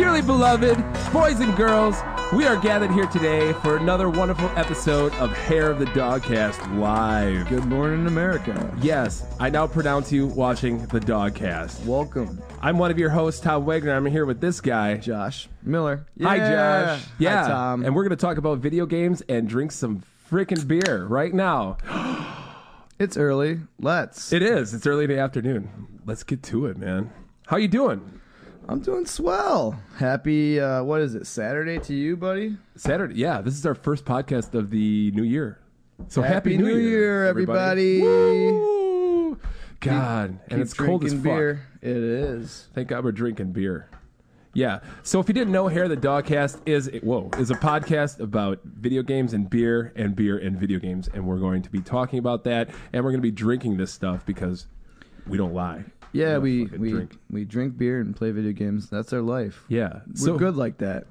Dearly beloved, boys and girls, we are gathered here today for another wonderful episode of Hair of the Dogcast Live. Good morning, America. Yes, I now pronounce you watching the Dogcast. Welcome. I'm one of your hosts, Tom Wagner. I'm here with this guy, Josh Miller. Hi, Josh. Yeah, Hi, Tom. And we're going to talk about video games and drink some freaking beer right now. It's early. Let's. It is. It's early in the afternoon. Let's get to it, man. How you doing? I'm doing swell. Happy, what is it, Saturday to you, buddy? Saturday. Yeah, this is our first podcast of the new year. So happy New Year, everybody. Woo! God, and it's cold as fuck. Beer. It is. Thank God we're drinking beer. Yeah. So if you didn't know, Hair the Dogcast is a podcast about video games and beer and video games, and we're going to be talking about that, and we're going to be drinking this stuff because we don't lie. Yeah, we drink beer and play video games. That's our life. Yeah. We're good like that.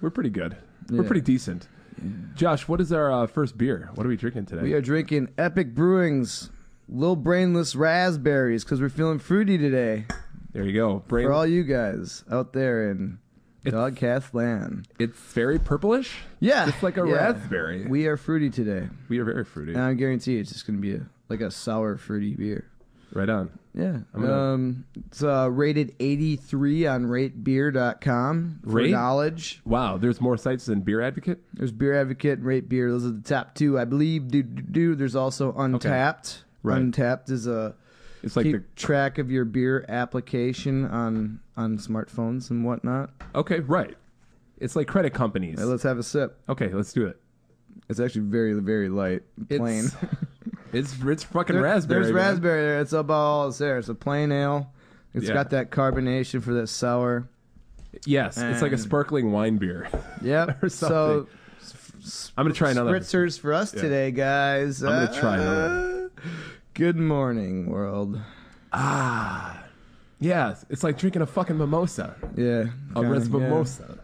We're pretty good. Yeah. We're pretty decent. Yeah. Josh, what is our first beer? What are we drinking today? We are drinking Epic Brewing's Little Brainless Raspberries because we're feeling fruity today. There you go. For all you guys out there in Dogcast land. It's very purplish? Yeah. Just like a raspberry. We are fruity today. We are very fruity. And I guarantee it's just going to be like a sour, fruity beer. Right on. Yeah. It's rated 83 on ratebeer.com for knowledge. Wow. There's more sites than Beer Advocate? There's Beer Advocate and Rate Beer. Those are the top two, I believe. There's also Untapped. Okay. Right. Untapped is it's like keep track of your beer application on smartphones and whatnot. Okay, right. It's like credit companies. Right, let's have a sip. Okay, let's do it. It's actually very, very light. Plain. It's fucking raspberry. There's raspberry there. It's about all that's there. It's a plain ale. It's got that carbonation for that sour. Yes, it's like a sparkling wine beer. Yep. Or something. So I'm going to try another. Spritzers for us today, guys. I'm going to try another. Good morning, world. Yeah, it's like drinking a fucking mimosa. Yeah. A res mimosa.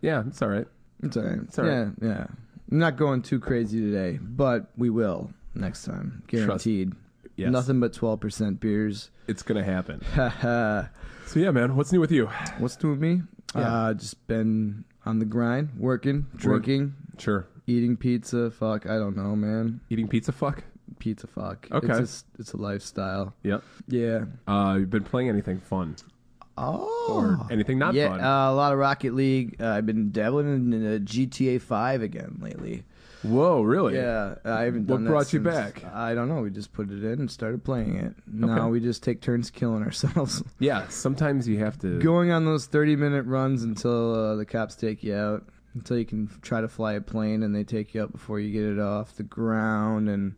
Yeah, it's all right. It's all right. Yeah. I'm not going too crazy today, but we will next time. Guaranteed. Yes. Nothing but 12% beers. It's going to happen. So yeah, man, what's new with you? What's new with me? Yeah. Just been on the grind, working, drinking. Sure. Eating pizza. Fuck, I don't know, man. Eating pizza fuck? Pizza fuck. Okay. It's a lifestyle. Yep. Yeah. You've been playing anything fun? Oh. Or anything not fun? Yeah, a lot of Rocket League. I've been dabbling in GTA 5 again lately. Whoa, really? Yeah, I haven't done that. What brought you back? I don't know. We just put it in and started playing it. Now we just take turns killing ourselves. Yeah, sometimes you have to... Going on those 30-minute runs until the cops take you out, until you can try to fly a plane and they take you out before you get it off the ground, and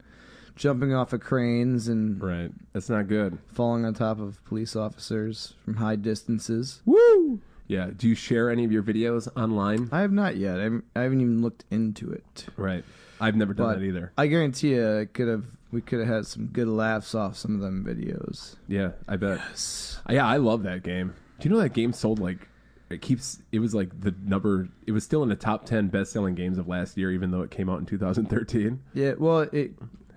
jumping off of cranes and... Right. That's not good. Falling on top of police officers from high distances. Woo! Yeah. Do you share any of your videos online? I have not yet. I haven't even looked into it. Right. I've never done that either. I guarantee you, we could have had some good laughs off some of them videos. Yeah, I bet. Yes. Yeah, I love that game. Do you know that game sold like... It was like it was still in the top 10 best-selling games of last year, even though it came out in 2013. Yeah, well, it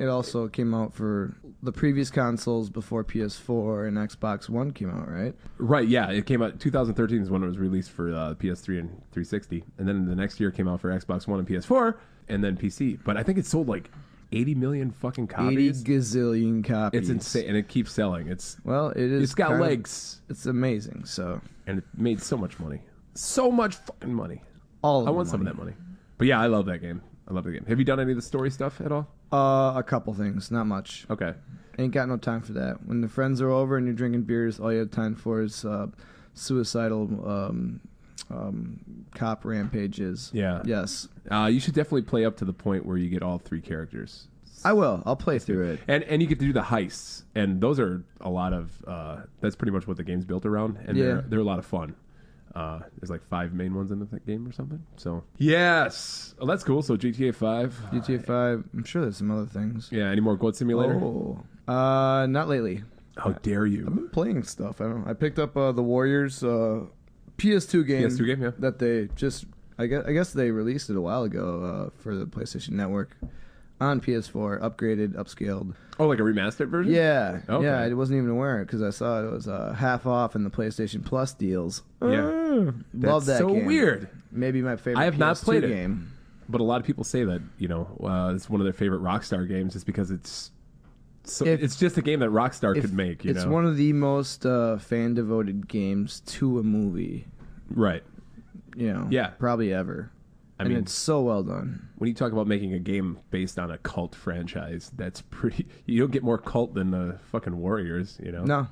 also came out for the previous consoles before PS4 and Xbox One came out, right? Right, yeah. It came out 2013 is when it was released for PS3 and 360. And then the next year it came out for Xbox One and PS4 and then PC. But I think it sold like 80 million fucking copies. 80 gazillion copies. It's insane, and it keeps selling. It is. It's got legs. It's amazing, so. And it made so much money. So much fucking money. I want some of that money. But yeah, I love that game. I love the game. Have you done any of the story stuff at all? A couple things, not much. Okay. Ain't got no time for that. When the friends are over and you're drinking beers, all you have time for is suicidal cop rampages. Yeah. Yes. You should definitely play up to the point where you get all three characters. I will. I'll play through it. And you get to do the heists, and those are a lot of. That's pretty much what the game's built around, and they're a lot of fun. There's like 5 main ones in the game or something. So yes, that's cool. So GTA 5. GTA 5. I'm sure there's some other things. Yeah. Any more Goat Simulator? Oh, not lately. How dare you? I've been playing stuff. I don't know. I picked up the Warriors PS2 game. PS2 game, yeah. That they just. I guess they released it a while ago for the PlayStation Network. On PS4, upgraded, upscaled. Oh, like a remastered version? Yeah. Okay. Yeah, I wasn't even aware because I saw it was half off in the PlayStation Plus deals. Yeah. Love that so game. weird. Maybe my favorite I have PS2 not played it. game. But a lot of people say that, it's one of their favorite Rockstar games just because it's just a game that Rockstar could make, It's one of the most fan-devoted games to a movie. Right. Yeah. Probably ever. I mean, it's so well done. When you talk about making a game based on a cult franchise, that's pretty... You don't get more cult than the fucking Warriors, No.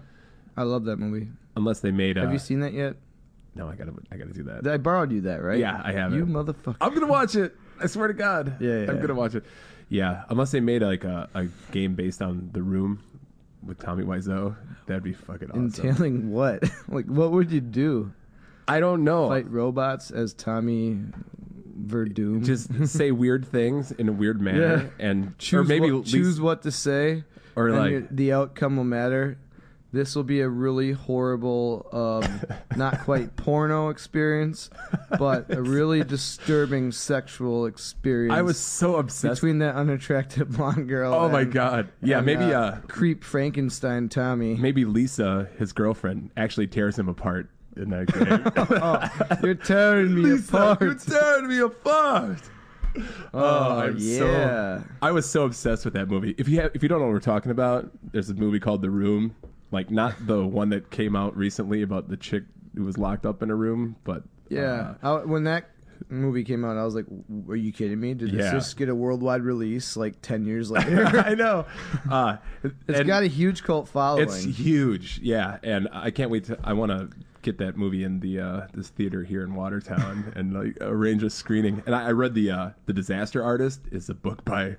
I love that movie. Unless they made... Have you seen that yet? No, I gotta do that. I borrowed you that, right? Yeah, I have You it. motherfucker. I'm gonna watch it. I swear to God. Yeah. I'm gonna watch it. Yeah, unless they made like a game based on The Room with Tommy Wiseau, that'd be fucking awesome. Entailing what? Like, what would you do? I don't know. Fight robots as Tommy Verdum? Just say weird things in a weird manner and choose what to say, or and like the outcome will matter. This will be a really horrible, not quite porno experience, but a really disturbing sexual experience. I was so obsessed between that unattractive blonde girl. Oh my God! Yeah, maybe creep Frankenstein Tommy. Maybe Lisa, his girlfriend, actually tears him apart in that game. You're tearing me apart. You're tearing me apart. Yeah. I was so obsessed with that movie. If you don't know what we're talking about, there's a movie called The Room. Like, not the one that came out recently about the chick who was locked up in a room, but... Yeah. When that movie came out, I was like, are you kidding me? Did this just get a worldwide release like 10 years later? I know. It's got a huge cult following. It's huge, yeah. And I can't wait to... I want to get that movie in the this theater here in Watertown and like arrange a screening. And I read the Disaster Artist is a book by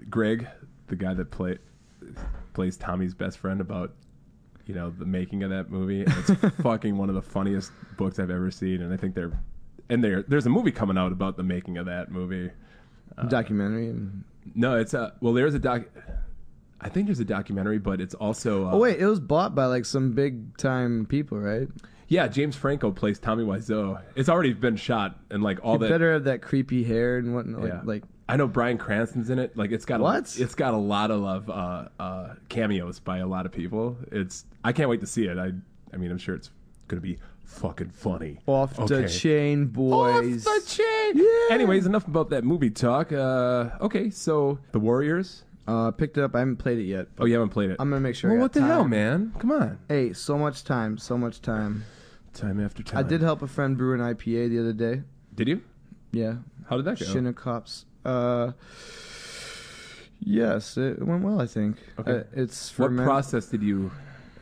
Greg, the guy that plays Tommy's best friend, about the making of that movie, and it's fucking one of the funniest books I've ever seen. And I think there's a movie coming out about the making of that movie. Documentary. No, it's there's a doc. I think there's a documentary, but it's also. Oh wait, it was bought by like some big time people, right? Yeah, James Franco plays Tommy Wiseau. It's already been shot, and like all that. Better have that creepy hair and whatnot. Yeah. Like I know Bryan Cranston's in it. Like it's got what? It's got a lot of cameos by a lot of people. I can't wait to see it. I mean, I'm sure it's gonna be fucking funny. Off the chain, boys. Off the chain. Yeah. Anyways, enough about that movie talk. Okay, so The Warriors. Picked it up. I haven't played it yet. Oh, you haven't played it. I'm gonna make sure. Well, I got what the time. hell, man? Come on. Hey, so much time. Time after time. I did help a friend brew an IPA the other day. Did you? Yeah. How did that go? Shinnecock's. Yes, it went well, I think. Okay. It's what process did you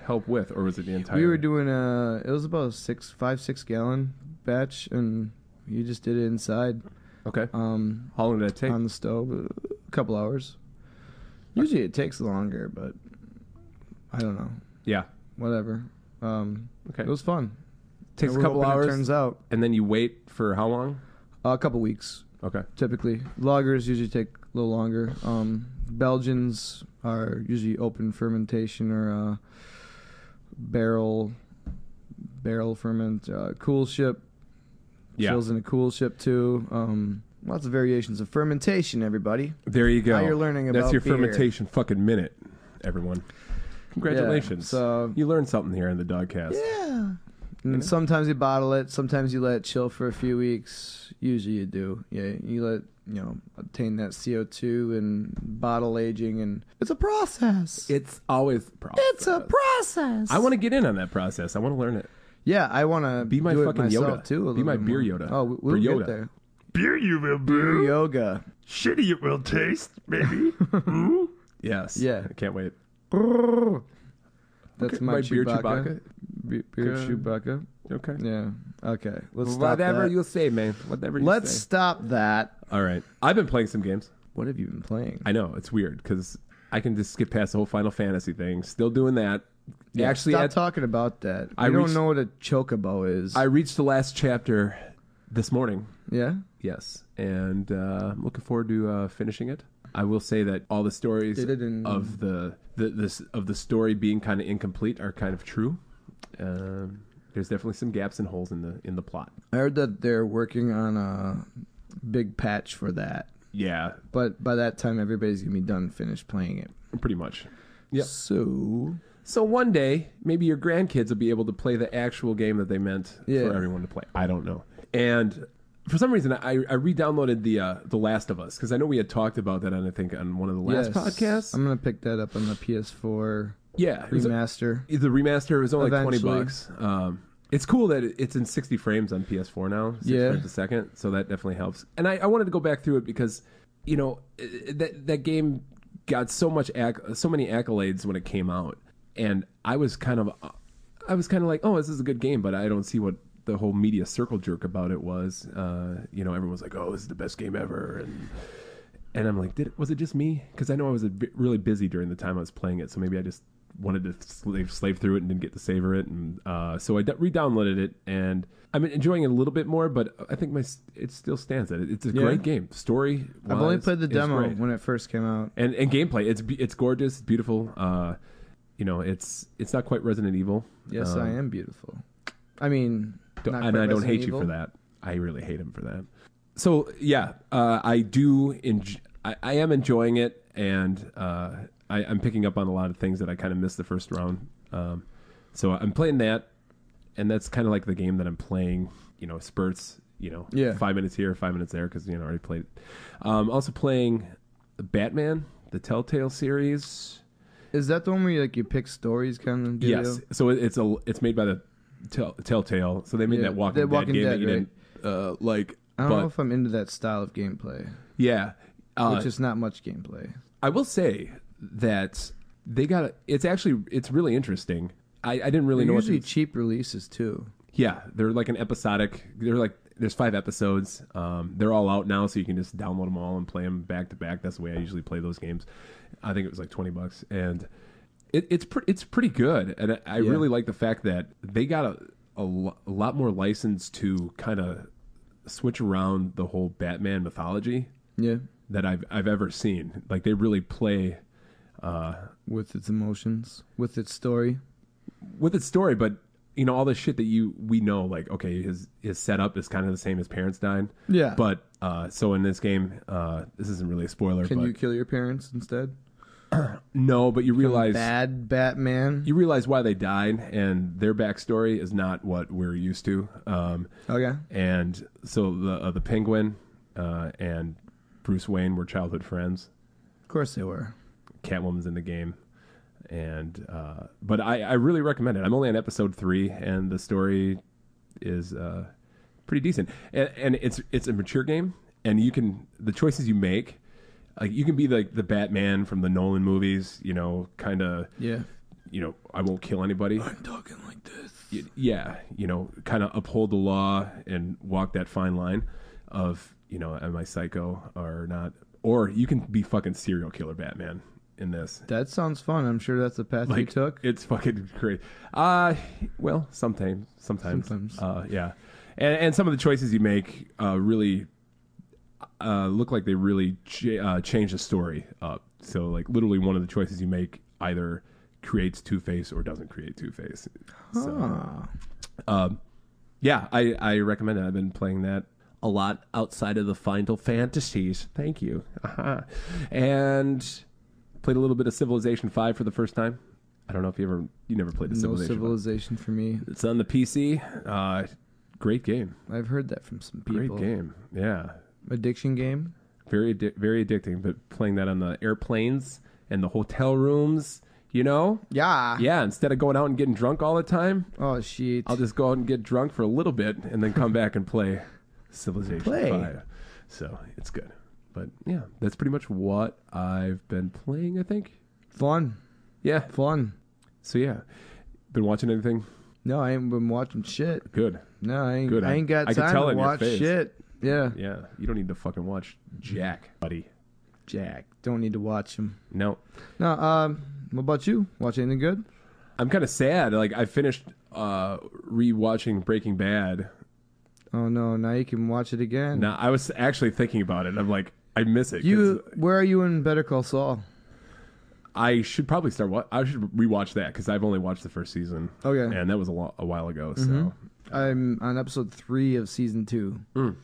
help with, or was it the entire? We were doing it was about a 6 gallon batch, and you just did it inside. Okay. How long did that take? On the stove, a couple hours. Usually it takes longer, but I don't know. Yeah. Whatever. Okay. It was fun. Takes a couple hours. It turns out. And then you wait for how long? A couple weeks. Okay. Typically, lagers usually take a little longer. Belgians are usually open fermentation or barrel ferment. Cool ship. Yeah. Chills in a cool ship too. Lots of variations of fermentation, everybody. There you go. Now you're learning about That's your beer. fermentation fucking minute, everyone. Congratulations. Yeah, so you learned something here in the Dogcast. Yeah. And sometimes you bottle it. Sometimes you let it chill for a few weeks. Usually you do. Yeah, you let obtain that CO2 and bottle aging, and it's a process. It's always a process. It's a process. I want to get in on that process. I want to learn it. Yeah, I want to be my fucking Yoda too. Be my beer Yoda. Oh, we'll Yoda. get there. Beer you will brew. Beer yoga. Shitty it will taste, maybe. Yes. Yeah. I can't wait. That's okay, my beer Chewbacca. Beer Chewbacca. Okay. Yeah. Okay. Let's stop Whatever that. you say, man. Whatever you Let's say. stop that. All right. I've been playing some games. What have you been playing? I know. It's weird because I can just skip past the whole Final Fantasy thing. Still doing that. Yeah, Actually, stop talking about that. I don't know what a chocobo is. I reached the last chapter this morning. Yeah? Yes. And I'm looking forward to finishing it. I will say that all the stories of the story being kind of incomplete are kind of true. There's definitely some gaps and holes in the plot. I heard that they're working on a big patch for that. Yeah, But by that time, everybody's gonna be done, finished playing it. pretty much. Yep. So one day, maybe your grandkids will be able to play the actual game that they meant Yeah. for everyone to play. I don't know. And for some reason, I re-downloaded the Last of Us because I know we had talked about that on one of the last podcasts. I'm gonna pick that up on the PS4 Yeah, remaster. the remaster was only like Eventually. $20. It's cool that it's in 60 frames on PS4 now, 60 frames a second, so that definitely helps. And I wanted to go back through it because, you know, that game got so many accolades when it came out, and I was kind of like, oh, this is a good game, but I don't see what the whole media circle jerk about it was. You know, everyone's like, oh, this is the best game ever, and I'm like, was it just me? Because I know I was really busy during the time I was playing it, so maybe I just wanted to slave through it and didn't get to savor it, and so I re-downloaded it, and I'm enjoying it a little bit more, but I think it still stands. It's a great game. Story. I've only played the demo when it first came out, and gameplay. It's gorgeous, it's beautiful. You know, it's not quite Resident Evil. Yes, I am beautiful. I mean, and I don't hate you for that. I really hate him for that. So yeah, I do. I am enjoying it, and I'm picking up on a lot of things that I kind of missed the first round. So I'm playing that, and that's kind of like the game that I'm playing. You know, spurts. You know, 5 minutes here, 5 minutes there, because I already played it. Also playing Batman, the Telltale series. Is that the one where you pick stories kind of deal? Yes. So it's made by the Telltale. So they made that Walking Dead game that you didn't like. I don't know if I'm into that style of gameplay. Yeah. Which is not much gameplay. I will say that it's really interesting. I didn't really know. Usually cheap releases too. Yeah, they're like an episodic. There's 5 episodes. They're all out now, so you can just download them all and play them back to back. That's the way I usually play those games. I think it was like $20, and it's pretty good. And I really like the fact that they got a lot more license to kind of switch around the whole Batman mythology. Yeah, that I've ever seen. Like they really play with its emotions, with its story, but you know all the shit that we know. Like okay, his setup is kind of the same as parents died. Yeah, but so in this game, this isn't really a spoiler. Can you kill your parents instead? No, but you realize bad Batman. You realize why they died, and their backstory is not what we're used to. Okay, and so the Penguin and Bruce Wayne were childhood friends. Of course they were. Catwoman's in the game, and but I really recommend it. I'm only on episode 3, and the story is pretty decent. And it's a mature game, and the choices you make, like you can be like the Batman from the Nolan movies, you know, kind of. Yeah. You know, I won't kill anybody. I'm talking like this. Yeah, you know, kind of uphold the law and walk that fine line of, you know, am I psycho or not? Or you can be fucking serial killer Batman in this. That sounds fun. I'm sure that's the path you took. It's fucking great. Well, sometimes. Yeah. And some of the choices you make really look like they really change the story up. So, like, literally one of the choices you make either creates Two-Face or doesn't create Two-Face. So, yeah, I recommend it. I've been playing that a lot outside of the Final Fantasies. Thank you. And played a little bit of Civilization 5 for the first time. I don't know if you never played the Civilization. No Civilization for me. It's on the PC. Great game. I've heard that from some people. Great game. Yeah. Addiction game. Very very addicting. But playing that on the airplanes and the hotel rooms, you know? Yeah. Yeah. Instead of going out and getting drunk all the time. Oh shit. I'll just go out and get drunk for a little bit and then come back and play Civilization 5. So it's good. But yeah, that's pretty much what I've been playing, I think. Fun. Yeah. Fun. So yeah. Been watching anything? No, I ain't been watching shit. Good. No, I ain't, Good. I ain't got time to watch shit. Yeah. Yeah. You don't need to fucking watch Jack, buddy. Jack. Don't need to watch him. No. No, what about you? Watch anything good? I'm kind of sad. Like, I finished re-watching Breaking Bad. Oh, no. Now you can watch it again. Now, I was actually thinking about it. I'm like, I miss it. Where are you in Better Call Saul? I should probably I should rewatch that because I've only watched the first season. Okay. And that was a while ago. Mm-hmm. So I'm on episode 3 of season 2.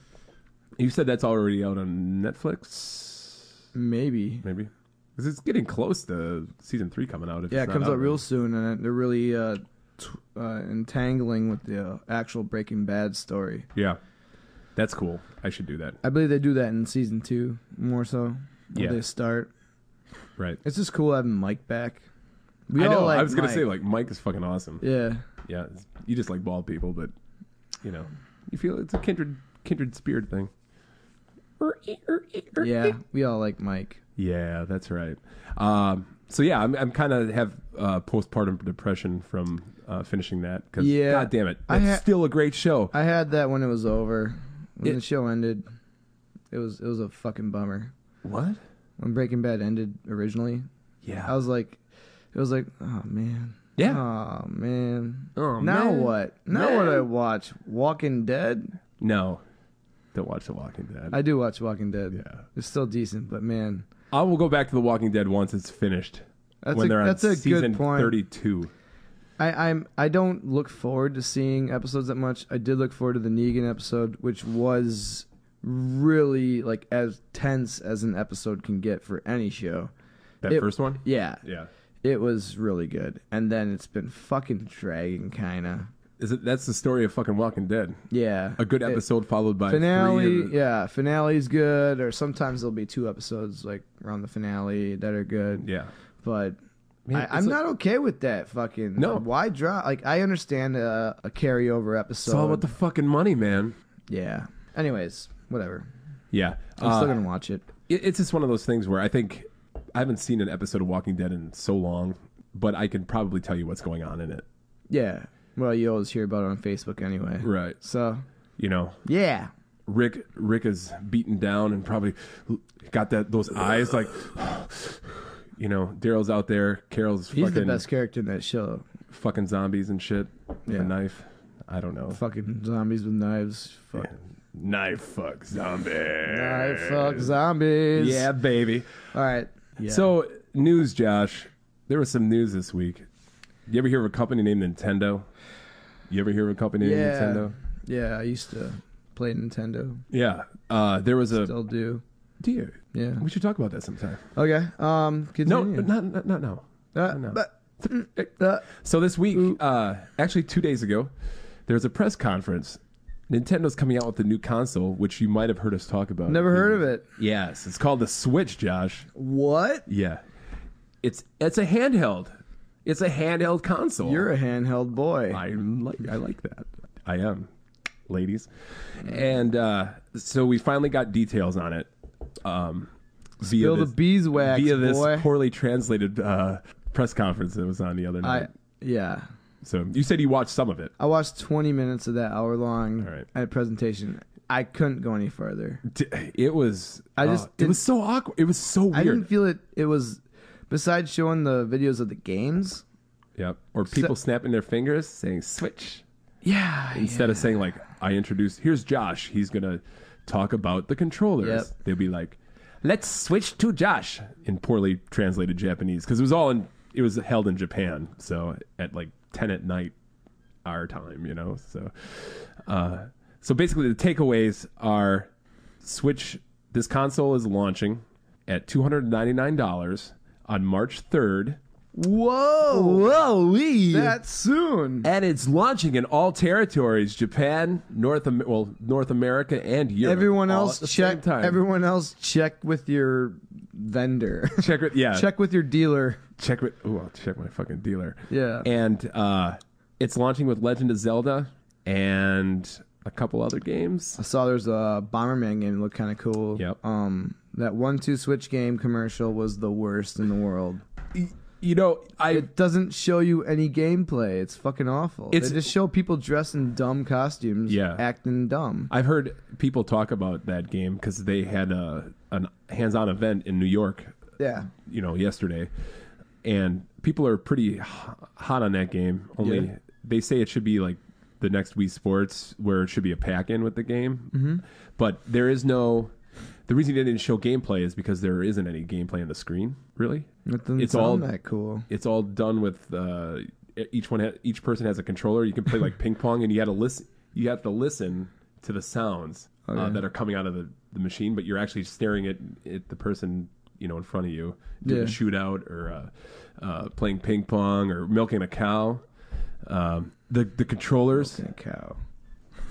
You said that's already out on Netflix? Maybe. Because it's getting close to season 3 coming out. Yeah, it comes out real soon, and they're really entangling with the actual Breaking Bad story. Yeah. That's cool. I should do that. I believe they do that in season 2 more so. When they start. Right. It's just cool having Mike back. I know. I was going to say, like, Mike is fucking awesome. Yeah. Yeah. You just like bald people, but, you know, you feel it's a kindred spirit thing. Yeah, we all like Mike. Yeah, that's right. So yeah, I'm kind of have postpartum depression from finishing that because God damn it, that's still a great show. I had that when it was over. When the show ended, it was a fucking bummer. What? When Breaking Bad ended originally, yeah, I was like, it was like, oh man, yeah, oh man, oh now man. what? Now what? I watch Walking Dead. No, don't watch The Walking Dead. I do watch Walking Dead. Yeah, it's still decent, but man, I will go back to The Walking Dead once it's finished. That's a good point. 32. I don't look forward to seeing episodes that much. I did look forward to the Negan episode, which was really like as tense as an episode can get for any show. That first one? Yeah. Yeah. It was really good. And then it's been fucking dragging kinda. That's the story of fucking Walking Dead. Yeah. A good episode followed by finale. 3. Yeah, finale's good, or sometimes there'll be 2 episodes like around the finale that are good. Yeah. But man, I'm not okay with that fucking. No. Why drop? Like, I understand a carryover episode. It's all about the fucking money, man. Yeah. Anyways, whatever. Yeah. I'm still going to watch it. It's just one of those things where I think I haven't seen an episode of Walking Dead in so long, but I can probably tell you what's going on in it. Yeah. Well, you always hear about it on Facebook anyway. Right. So. You know. Yeah. Rick is beaten down and probably got those eyes like, you know, Daryl's out there. Carol's He's fucking... the best character in that show. Fucking zombies and shit. With a knife. I don't know. Fucking zombies with knives. Fuck. Yeah. Knife fuck zombies. Knife fuck zombies. Yeah, baby. All right. Yeah. So, news, Josh. There was some news this week. You ever hear of a company named Nintendo? You ever hear of a company named Nintendo? Yeah, I used to play Nintendo. Yeah. There was Still do. Do you? Yeah. We should talk about that sometime. Okay. Continue. No, not no. So this week, actually 2 days ago, there was a press conference. Nintendo's coming out with a new console, which you might have heard us talk about. Never heard of it. Yes, it's called the Switch, Josh. What? Yeah, it's a handheld. It's a handheld console. You're a handheld boy. I like that. I am, ladies. And so we finally got details on it. Spill the beeswax, via this boy. poorly translated press conference that was on the other night. Yeah. So you said you watched some of it. I watched 20 minutes of that hour-long presentation. I couldn't go any further. It was. It was so awkward. It was so weird. I didn't feel it. It was. Besides showing the videos of the games. Yep. Or people snapping their fingers, saying "switch." Yeah. Instead of saying like, "I introduced. Here's Josh. He's gonna talk about the controllers." Yep. They'll be like, "Let's switch to Josh" in poorly translated Japanese because it was held in Japan. So at like 10 at night our time, you know. So basically the takeaways are this console is launching at $299 on March 3rd. Whoa, that soon. And it's launching in all territories, Japan, North America and Europe. Everyone else check with your vendor. Check with your dealer. I'll check my fucking dealer. Yeah. And it's launching with Legend of Zelda and a couple other games. I saw there's a Bomberman game that looked kind of cool. Yep. That 1-2 Switch game commercial was the worst in the world. You know, it doesn't show you any gameplay. It's fucking awful. They just show people dressed in dumb costumes, acting dumb. I've heard people talk about that game because they had a hands-on event in New York. Yeah. You know, yesterday, and people are pretty hot on that game. Only they say it should be like the next Wii Sports, where it should be a pack-in with the game. Mm-hmm. But there is no. The reason they didn't show gameplay is because there isn't any gameplay on the screen. Really, it's all that cool. It's all done with each person has a controller. You can play like ping pong, and you have to listen to the sounds that are coming out of the machine, but you're actually staring at the person in front of you doing a shootout or playing ping pong or milking a cow. The controllers. Milking a cow.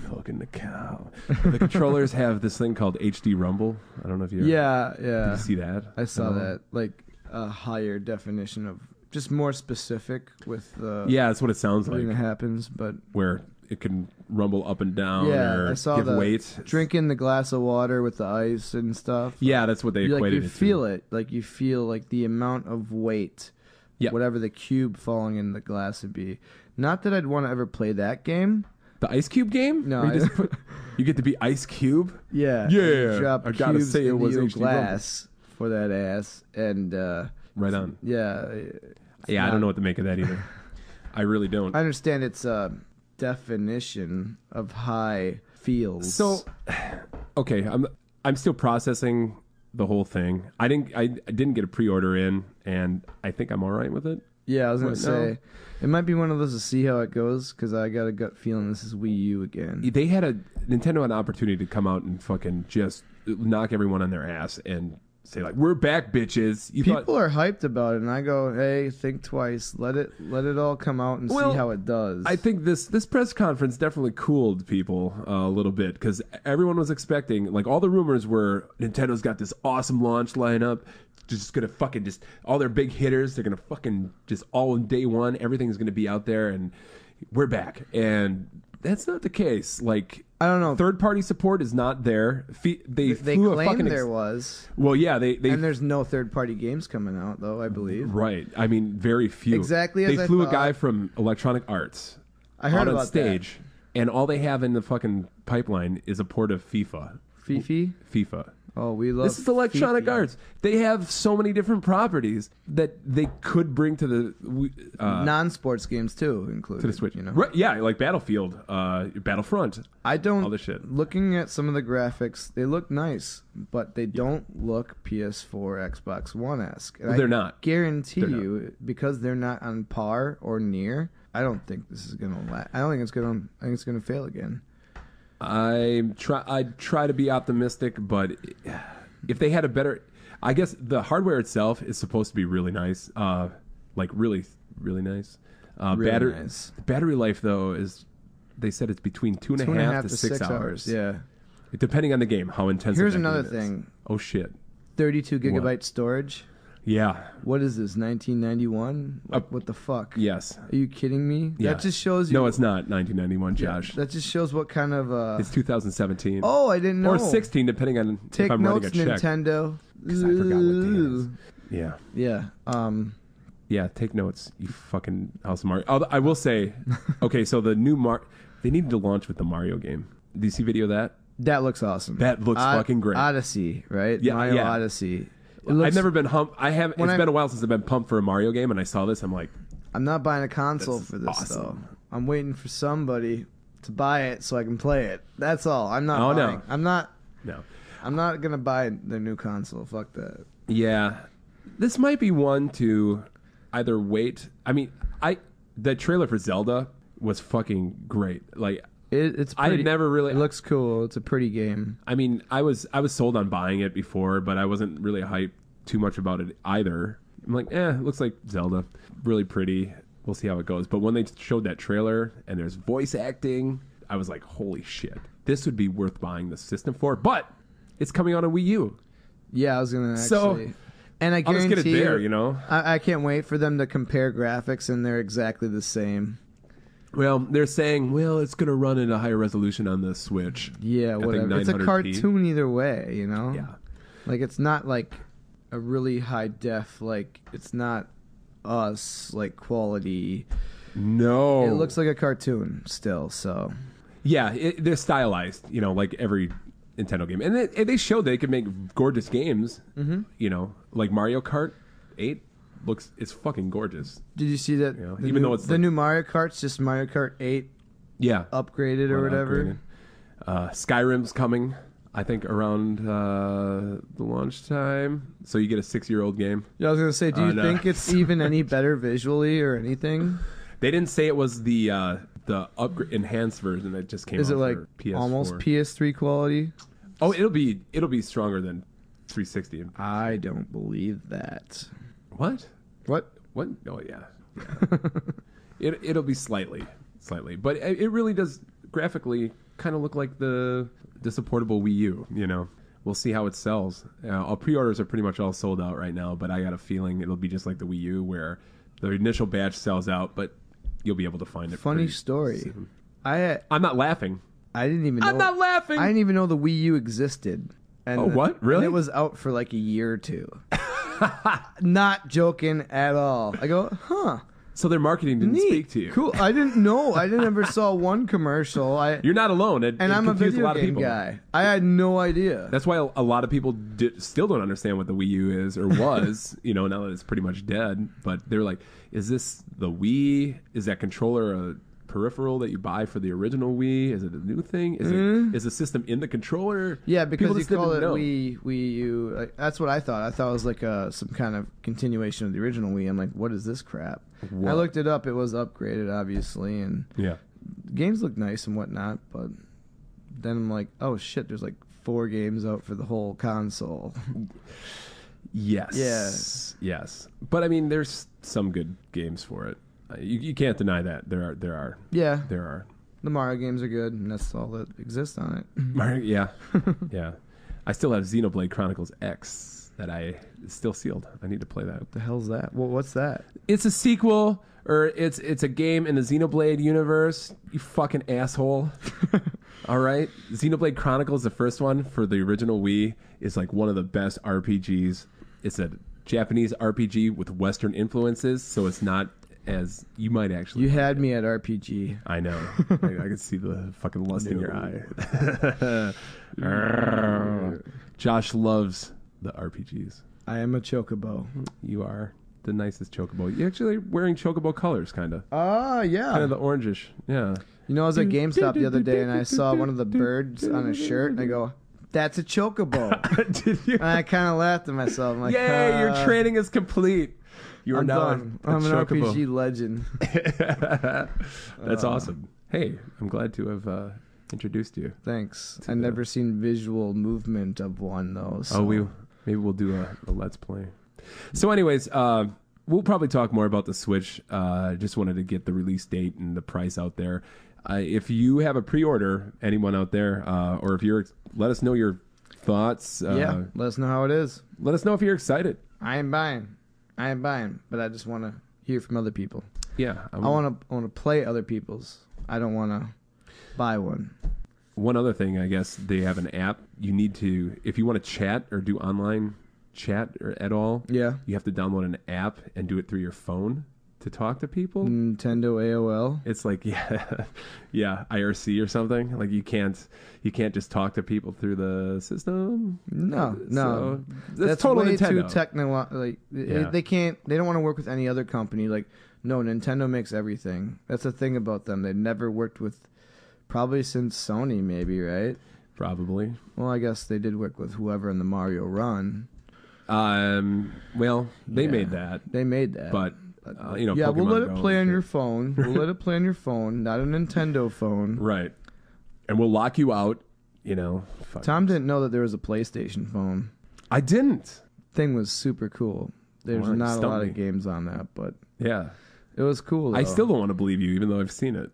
Milking the cow. The controllers have this thing called HD Rumble. I don't know if you. Yeah. Did you see that? I saw that. Like a higher definition of just more specific with the. Yeah, that's what it sounds like. That happens, but where it can rumble up and down or I saw give weight. Drinking the glass of water with the ice and stuff. Yeah, that's what they equated it to. You feel it. Like you feel like the amount of weight, whatever the cube falling in the glass would be. Not that I'd want to ever play that game. The Ice Cube game? No. You get to be Ice Cube? Yeah. Yeah. Drop I gotta cubes say it was into HD glass for that ass. And right on. Yeah. I don't know what to make of that either. I really don't. I understand its definition of high feels. So, okay, I'm still processing the whole thing. I didn't get a pre-order in, and I think I'm all right with it. Yeah, I was gonna say it might be one of those to see how it goes because I got a gut feeling this is Wii U again. Nintendo had an opportunity to come out and fucking just knock everyone on their ass and say like, "We're back, bitches." People are hyped about it, and I go, "Hey, think twice. Let it all come out and see how it does." I think this press conference definitely cooled people a little bit because everyone was expecting, like, all the rumors were Nintendo's got this awesome launch lineup, just gonna fucking just all their big hitters. They're gonna fucking just all in day one. Everything's gonna be out there, and we're back. And that's not the case. Like, I don't know. Third-party support is not there. They flew claimed there was. Well, yeah, they and there's no third-party games coming out though. I believe. Right. I mean, very few. Exactly. As they flew a guy from Electronic Arts. I heard out about on stage, and all they have in the fucking pipeline is a port of FIFA. FIFA. Oh, we love. This is Electronic Arts. They have so many different properties that they could bring to the non-sports games too, included to the Switch. Right, yeah, like Battlefield, Battlefront. I don't. All this shit. Looking at some of the graphics, they look nice, but they don't look PS4, Xbox One-esque. Well, they're not. Guarantee you, because they're not on par or near. I don't think this is gonna last. I think it's gonna fail again. I try to be optimistic, but if they had a better, I guess the hardware itself is supposed to be really nice, like really, really nice. Nice. Battery life though is, they said it's between two and a half to 6 hours. Yeah, depending on the game, how intense. Here's another thing. Oh shit! 32 gigabyte storage. Yeah. What is this, 1991? What the fuck? Yes. Are you kidding me? Yeah. That just shows you... No, it's not 1991, Josh. That just shows what kind of... It's 2017. Oh, I didn't know. Or 16, depending on if I'm writing a check. Nintendo. Because I forgot what day it is. Yeah. Yeah. Yeah, take notes, you fucking House of Mario. I will say, okay, so the new they needed to launch with the Mario game. Did you see video of that? That looks awesome. That looks fucking great. Odyssey, right? Yeah, Mario Odyssey. I've never been it's been a while since I've been pumped for a Mario game, and I saw this. I'm like, I'm not buying a console for this awesome. though. I'm waiting for somebody to buy it so I can play it. That's all. I'm not buying. No. I'm not gonna buy the new console. Fuck that. Yeah, this might be one to either wait. I mean, the trailer for Zelda was fucking great. Like, it's pretty, I had never really. It looks cool. It's a pretty game. I mean, I was sold on buying it before, but I wasn't really hyped too much about it either. I'm like, it looks like Zelda, really pretty. We'll see how it goes. But when they showed that trailer and there's voice acting, I was like, holy shit, this would be worth buying the system for. But it's coming on a Wii U. Yeah, I was gonna actually. And I guarantee I'll just get it there, you know. I can't wait for them to compare graphics, and they're exactly the same. Well, they're saying, it's going to run at a higher resolution on the Switch. Yeah, whatever. It's a cartoon either way, you know? Yeah. Like, it's not like a really high def, like, it's not Us, like, quality. No. It looks like a cartoon still, so. Yeah, they're stylized, you know, like every Nintendo game. And they showed they could make gorgeous games, you know, like Mario Kart 8. It's fucking gorgeous. Did you see that? You know, though it's the new Mario Kart's just Mario Kart 8. Yeah, upgraded or whatever. Upgraded. Skyrim's coming, I think, around the launch time. So you get a 6-year-old game. Yeah, I was gonna say, do you think it's even any better visually or anything? They didn't say it was the the upgrade enhanced version that just came out. Is it like for PS4. almost PS3 quality? Oh, it'll be stronger than 360. I don't believe that. What? What? What? Oh yeah. It'll be slightly, but it really does graphically kind of look like the supportable Wii U. You know, we'll see how it sells. All pre-orders are pretty much all sold out right now, but I got a feeling it'll be just like the Wii U, where the initial batch sells out, but you'll be able to find it. Funny story. Soon. I'm not laughing. I didn't even know. I'm not laughing. I didn't even know the Wii U existed. And, oh, what? Really? And it was out for like a year or two. Not joking at all. I go, huh. So their marketing didn't Neat. speak to you. Cool. I didn't know. I didn't ever saw one commercial. You're not alone. And I'm a video game guy. I had no idea. That's why a lot of people still don't understand what the Wii U is or was, now that it's pretty much dead. But they're like, is this the Wii? Is that controller a peripheral that you buy for the original Wii? Is it a new thing? Is the system in the controller? Yeah, because you call it know. Wii U. Like, that's what I thought. I thought it was like some kind of continuation of the original Wii. I'm like, what is this crap? I looked it up. It was upgraded, obviously, and games look nice and whatnot. But then I'm like, oh shit, there's like 4 games out for the whole console. Yes. Yes. But I mean, there's some good games for it. You can't deny that. There are. Yeah. There are. The Mario games are good, and that's all that exists on it. Mario, yeah. Yeah. I still have Xenoblade Chronicles X that it's still sealed. I need to play that. What the hell's that? Well, what's that? It's a sequel, or it's a game in the Xenoblade universe. You fucking asshole. All right? Xenoblade Chronicles, the first one for the original Wii, is like one of the best RPGs. It's a Japanese RPG with Western influences, so it's not as you might actually. You had me at RPG. I know. I can see the fucking lust in your eye. Josh loves the RPGs. I am a chocobo. You are the nicest chocobo. You're actually wearing chocobo colors, kind of. Oh, yeah. Kind of the orangish. Yeah. You know, I was at GameStop the other day, and I saw one of the birds on a shirt, and I go, that's a chocobo. Did you? And I kind of laughed at myself. I'm like, yay, your training is complete. You are now done. a I'm an chocobo. RPG legend. That's awesome. Hey, I'm glad to have introduced you. Thanks. I've never seen visual movement of one, though. So. Maybe we'll do a Let's Play. So anyways, we'll probably talk more about the Switch. Just wanted to get the release date and the price out there. If you have a pre-order, anyone out there, or if you're, let us know your thoughts. Yeah, let us know how it is. Let us know if you're excited. I ain't buying, but I just want to hear from other people. Yeah, I want to play other people's. I don't want to buy one. One other thing, I guess they have an app. You need to, if you want to chat or do online chat or at all, you have to download an app and do it through your phone to talk to people. Nintendo AOL. It's like IRC or something. Like you can't just talk to people through the system. No, so that's total way Nintendo. Too technical. Like they can't. They don't want to work with any other company. Like no, Nintendo makes everything. That's the thing about them. They've never worked with. Probably since Sony, maybe, right? Probably. Well, I guess they did work with whoever in the Mario Run. Well, they made that. They made that. But, yeah, Pokemon we'll let it Go play on your phone. We'll let it play on your phone, not a Nintendo phone. Right. And we'll lock you out, Tom didn't know that there was a PlayStation phone. I didn't. Thing was super cool. There's not a lot of games on that, but yeah, it was cool, though. I still don't want to believe you, even though I've seen it.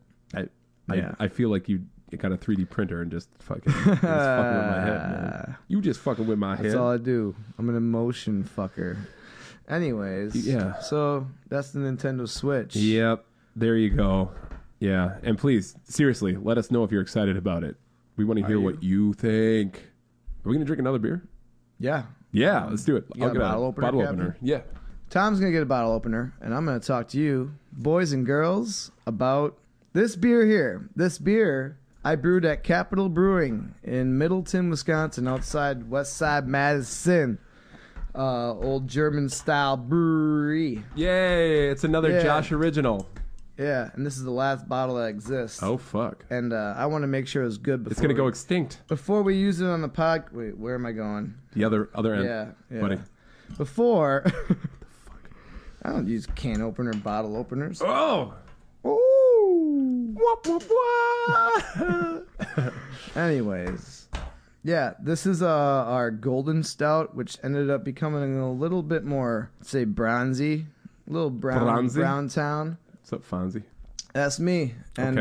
I feel like you got a 3D printer and just fucking fucking with my head, man. You just fucking with my head. That's all I do. I'm an emotion fucker. Anyways, so that's the Nintendo Switch. Yep, there you go. Yeah, and please, seriously, let us know if you're excited about it. We want to hear what you think. Are we gonna drink another beer? Yeah. Yeah, let's do it. I'll get a bottle opener. Yeah. Tom's gonna get a bottle opener, and I'm gonna talk to you, boys and girls, about this beer here. This beer I brewed at Capital Brewing in Middleton, Wisconsin, outside West Side Madison. Old German-style brewery. Yay! It's another Josh original. Yeah, and this is the last bottle that exists. Oh, fuck. And I want to make sure it's good before... It's going to go extinct. Before we use it on the pod... Wait, where am I going? The other end. Yeah. Buddy. Before... I don't use can opener, bottle openers. Oh! Ooh! Whoop. Anyways, yeah, this is our golden stout, which ended up becoming a little bit more, say, bronzy, a little brown town. What's up, Fonzie? That's me. And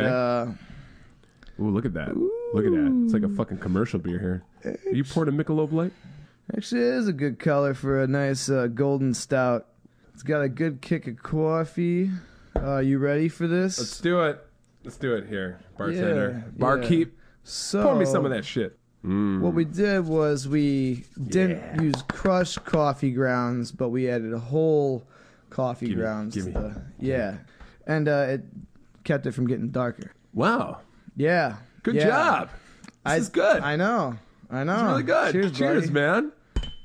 Ooh, look at that! Look at that! It's like a fucking commercial beer here. Are you pouring a Michelob Light? actually, it is a good color for a nice golden stout. It's got a good kick of coffee. You ready for this? Let's do it. Let's do it here, bartender. Barkeep. So Pour me some of that shit. What we did was we didn't use crushed coffee grounds, but we added whole coffee grounds. And it kept it from getting darker. Wow. Yeah. Good job. This is good. I know. It's really good. Cheers, buddy. man.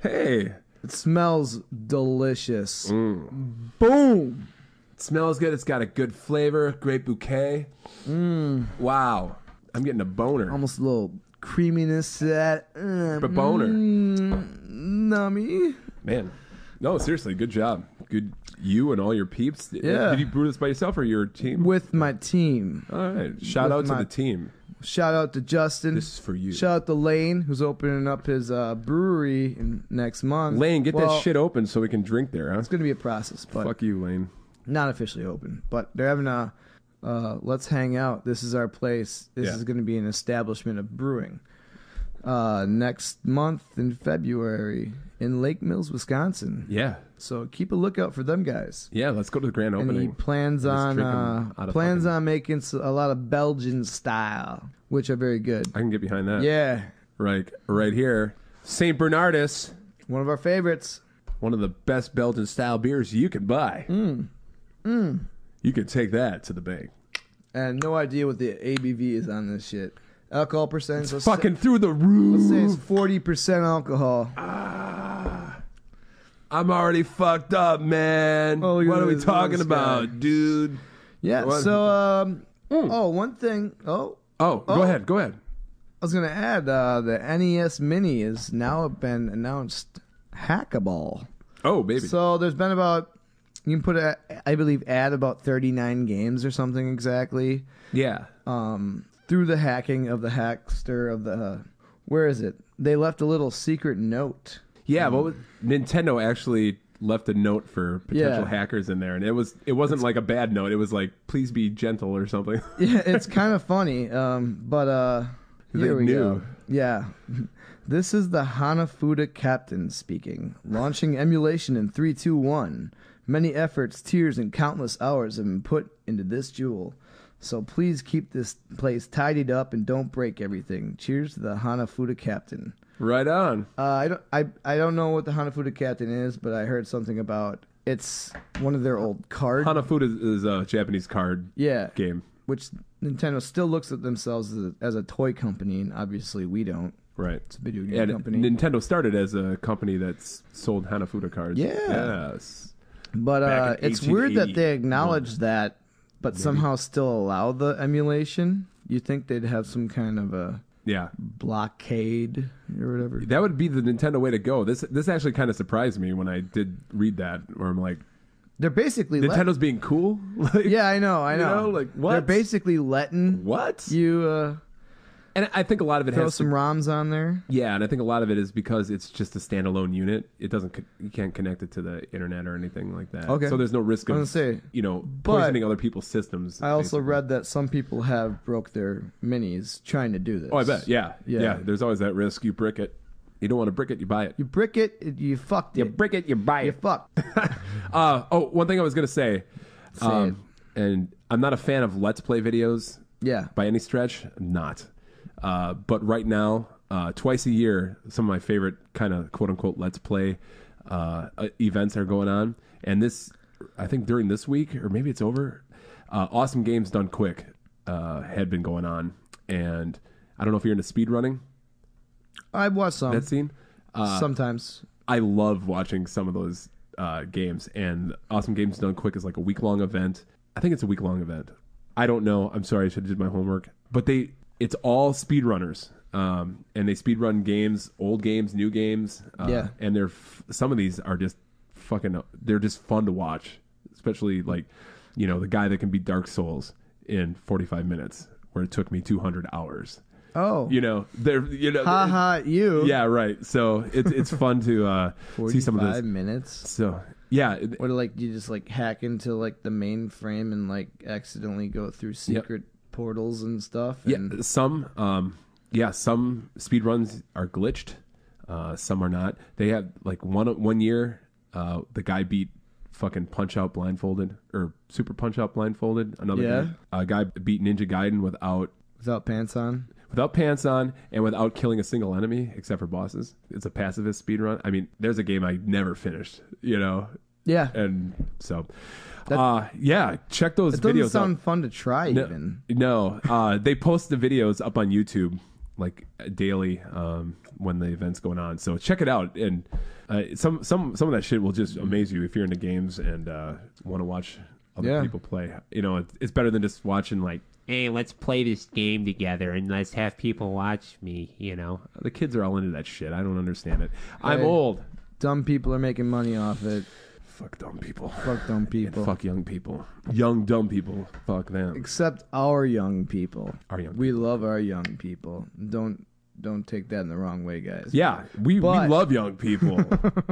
Hey. It smells delicious. Boom. It smells good. It's got a good flavor. Great bouquet. Wow. I'm getting a boner. Almost a little creaminess to that. A boner. Nummy. Man. No, seriously. Good job. Good. You and all your peeps. Yeah. Did you brew this by yourself or your team? With my team. All right. Shout out to the team. Shout out to Justin. This is for you. Shout out to Lane, who's opening up his brewery next month. Lane, get that shit open so we can drink there, huh? It's going to be a process, but Fuck you, Lane. not officially open. But they're having a let's hang out. This is our place. This is going to be an establishment of brewing. Next month in February in Lake Mills, Wisconsin. Yeah. So keep a lookout for them guys. Yeah, let's go to the grand And opening. he plans on making a lot of Belgian style, which are very good. I can get behind that. Yeah, Right here. St. Bernardus. one of our favorites. One of the best Belgian style beers you can buy. You can take that to the bank. And no idea what the ABV is on this shit. Alcohol percentage. It's fucking through the roof. Let's say it's 40% alcohol. I'm already fucked up, man. Oh, what are we this talking guy. about, dude? Yeah. What? So, one thing. Go ahead. I was gonna add the NES Mini has now been announced hackable. Oh, baby. So there's been you can put I believe add about 39 games or something exactly. Yeah. Through the hacking of the hackster of the where is it? They left a little secret note. Yeah, Nintendo actually left a note for potential hackers in there, and it wasn't like a bad note. It was like, please be gentle or something. Yeah, it's kind of funny. But here we go. Yeah. This is the Hanafuda captain speaking, launching emulation in 3, 2, 1. Many efforts, tears, and countless hours have been put into this jewel. So please keep this place tidied up and don't break everything. Cheers to the Hanafuda captain. Right on. I don't know what the Hanafuda captain is, but I heard something about it's one of their old cards. Hanafuda is a Japanese card game. Which Nintendo still looks at themselves as a toy company, and obviously we don't. Right. It's a video game company. Nintendo started as a company that sold Hanafuda cards. Yeah. Yes. But it's weird that they acknowledge that, but somehow still allow the emulation. You think they'd have some kind of a blockade or whatever? That would be the Nintendo way to go. This actually kind of surprised me when I did read that, where I'm like, they're basically Nintendo's being cool. Like, yeah, I know. You know, like what? They're basically letting you. And I think a lot of it throw has some ROMs on there. Yeah, and I think a lot of it is because it's just a standalone unit. It doesn't. You can't connect it to the internet or anything like that. Okay. So there's no risk of poisoning other people's systems. I also read that some people have broke their minis trying to do this. Oh, I bet. Yeah. There's always that risk. You brick it. You don't want to brick it. You buy it. You brick it. You fucked it. You brick it. You buy it. You fucked. One thing I was gonna say, and I'm not a fan of Let's Play videos. Yeah. By any stretch, I'm not. But right now, twice a year, some of my favorite kind of quote unquote Let's Play events are going on. And this, I think during this week, or maybe it's over, Awesome Games Done Quick had been going on. And I don't know if you're into speed running. I've watched some. That scene? Sometimes. I love watching some of those games. And Awesome Games Done Quick is like a week-long event. I think it's a week-long event. I don't know. I'm sorry. I should have did my homework. But it's all speedrunners, and they speedrun games, old games, new games. And some of these are just they're just fun to watch, especially like, the guy that can beat Dark Souls in 45 minutes. where it took me 200 hours. Oh, Haha, you. Yeah, right. So it's fun to see some of this. 45 minutes. So yeah, Or like you just like hack into like the mainframe and like accidentally go through secret portals and stuff. And some speedruns are glitched, some are not. They have like one year, the guy beat fucking Punch Out blindfolded or Super Punch Out blindfolded. Another guy beat Ninja Gaiden without pants on. Without pants on and without killing a single enemy except for bosses. It's a pacifist speedrun. I mean, there's a game I never finished, Yeah. And so, check those It doesn't videos sound out. fun to try even. No, they post the videos up on YouTube like daily when the event's going on. So check it out. And some of that shit will just amaze you if you're into games and want to watch other people play. It's better than just watching like, hey, let's play this game together and let's have people watch me, The kids are all into that shit. I don't understand it. I'm old. Dumb people are making money off it. Fuck dumb people. Fuck dumb people. And fuck young people. Young dumb people. Fuck them. Except our young people. We people. love our young people. Don't take that in the wrong way, guys. Yeah, we love young people.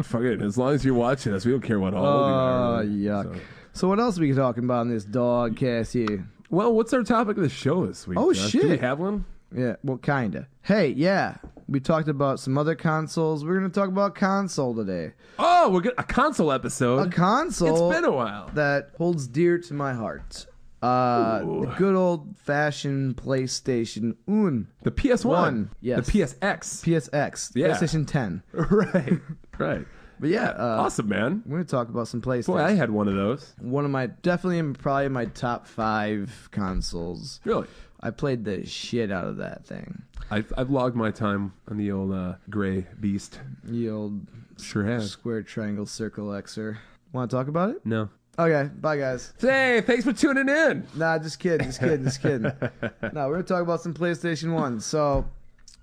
Fuck it. As long as you're watching us, we don't care what all you are. Yuck. So what else are we talking about in this Dogcast here? Well, what's our topic of the show this week? Oh, Josh? shit. Do we have one? Yeah, well, kinda. Hey, yeah. We talked about some other consoles. We're going to talk about console today. Oh, we're getting a console episode. A console. It's been a while. That holds dear to my heart. The good old-fashioned PlayStation 1. The PS1. Yes. The PSX. PSX. Yeah. PlayStation 10. Right. But yeah. Awesome, man. We're going to talk about some PlayStation. Boy, I had one of those. One of my, probably my top 5 consoles. Really? I played the shit out of that thing. I've logged my time on the old gray beast. The old Sure have. square, triangle, circle, Xer. Want to talk about it? No. Okay, bye guys. Hey, thanks for tuning in. Nah, just kidding. No, we're going to talk about some PlayStation 1. So,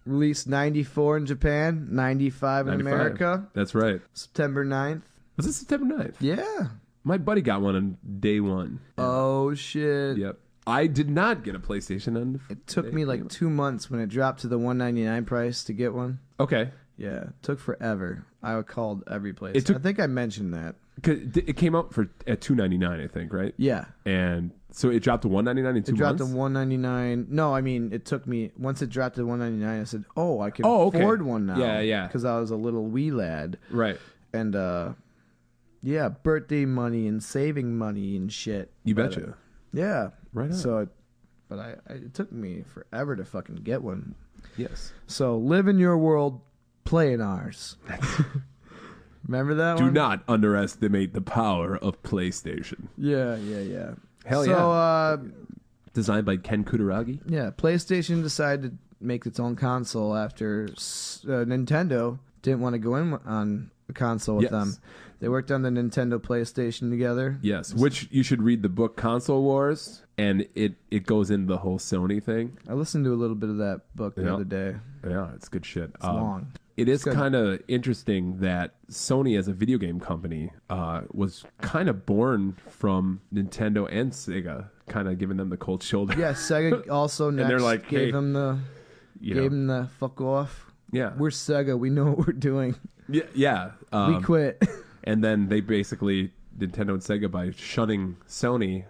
released 94 in Japan, 95 in 95. America. That's right. September 9th. Was it September 9th? Yeah. My buddy got one on day one. Oh, shit. Yep. I did not get a PlayStation on. It took me like 2 months when it dropped to the $199 price to get one. Okay. Yeah, it took forever. I called every place. It took- I think I mentioned that. 'Cause it came out at $299, I think, right? Yeah. And so it dropped to $199 in 2 It dropped months? to $199. No, I mean, it took me, once it dropped to $199, I said, oh, I can Oh, okay. afford one now. Yeah. Because I was a little wee lad. Right. And, yeah, birthday money and saving money and shit. You But, betcha. yeah. Right on. So, it took me forever to fucking get one. Yes. So, live in your world, play in ours. Remember that Do one? not underestimate the power of PlayStation. Yeah. Hell yeah. Designed by Ken Kutaragi. Yeah, PlayStation decided to make its own console after Nintendo didn't want to go in on a console with them. They worked on the Nintendo PlayStation together. Yes, which you should read the book Console Wars, and it goes into the whole Sony thing. I listened to a little bit of that book the other day. Yeah, it's good shit. It's long. It is kind of interesting that Sony as a video game company was kind of born from Nintendo and Sega, kind of giving them the cold shoulder. Yeah, Sega also next they're like, gave hey, him the fuck off. Yeah. We're Sega. We know what we're doing. Yeah. We quit. And then they basically, Nintendo and Sega, by shunning Sony,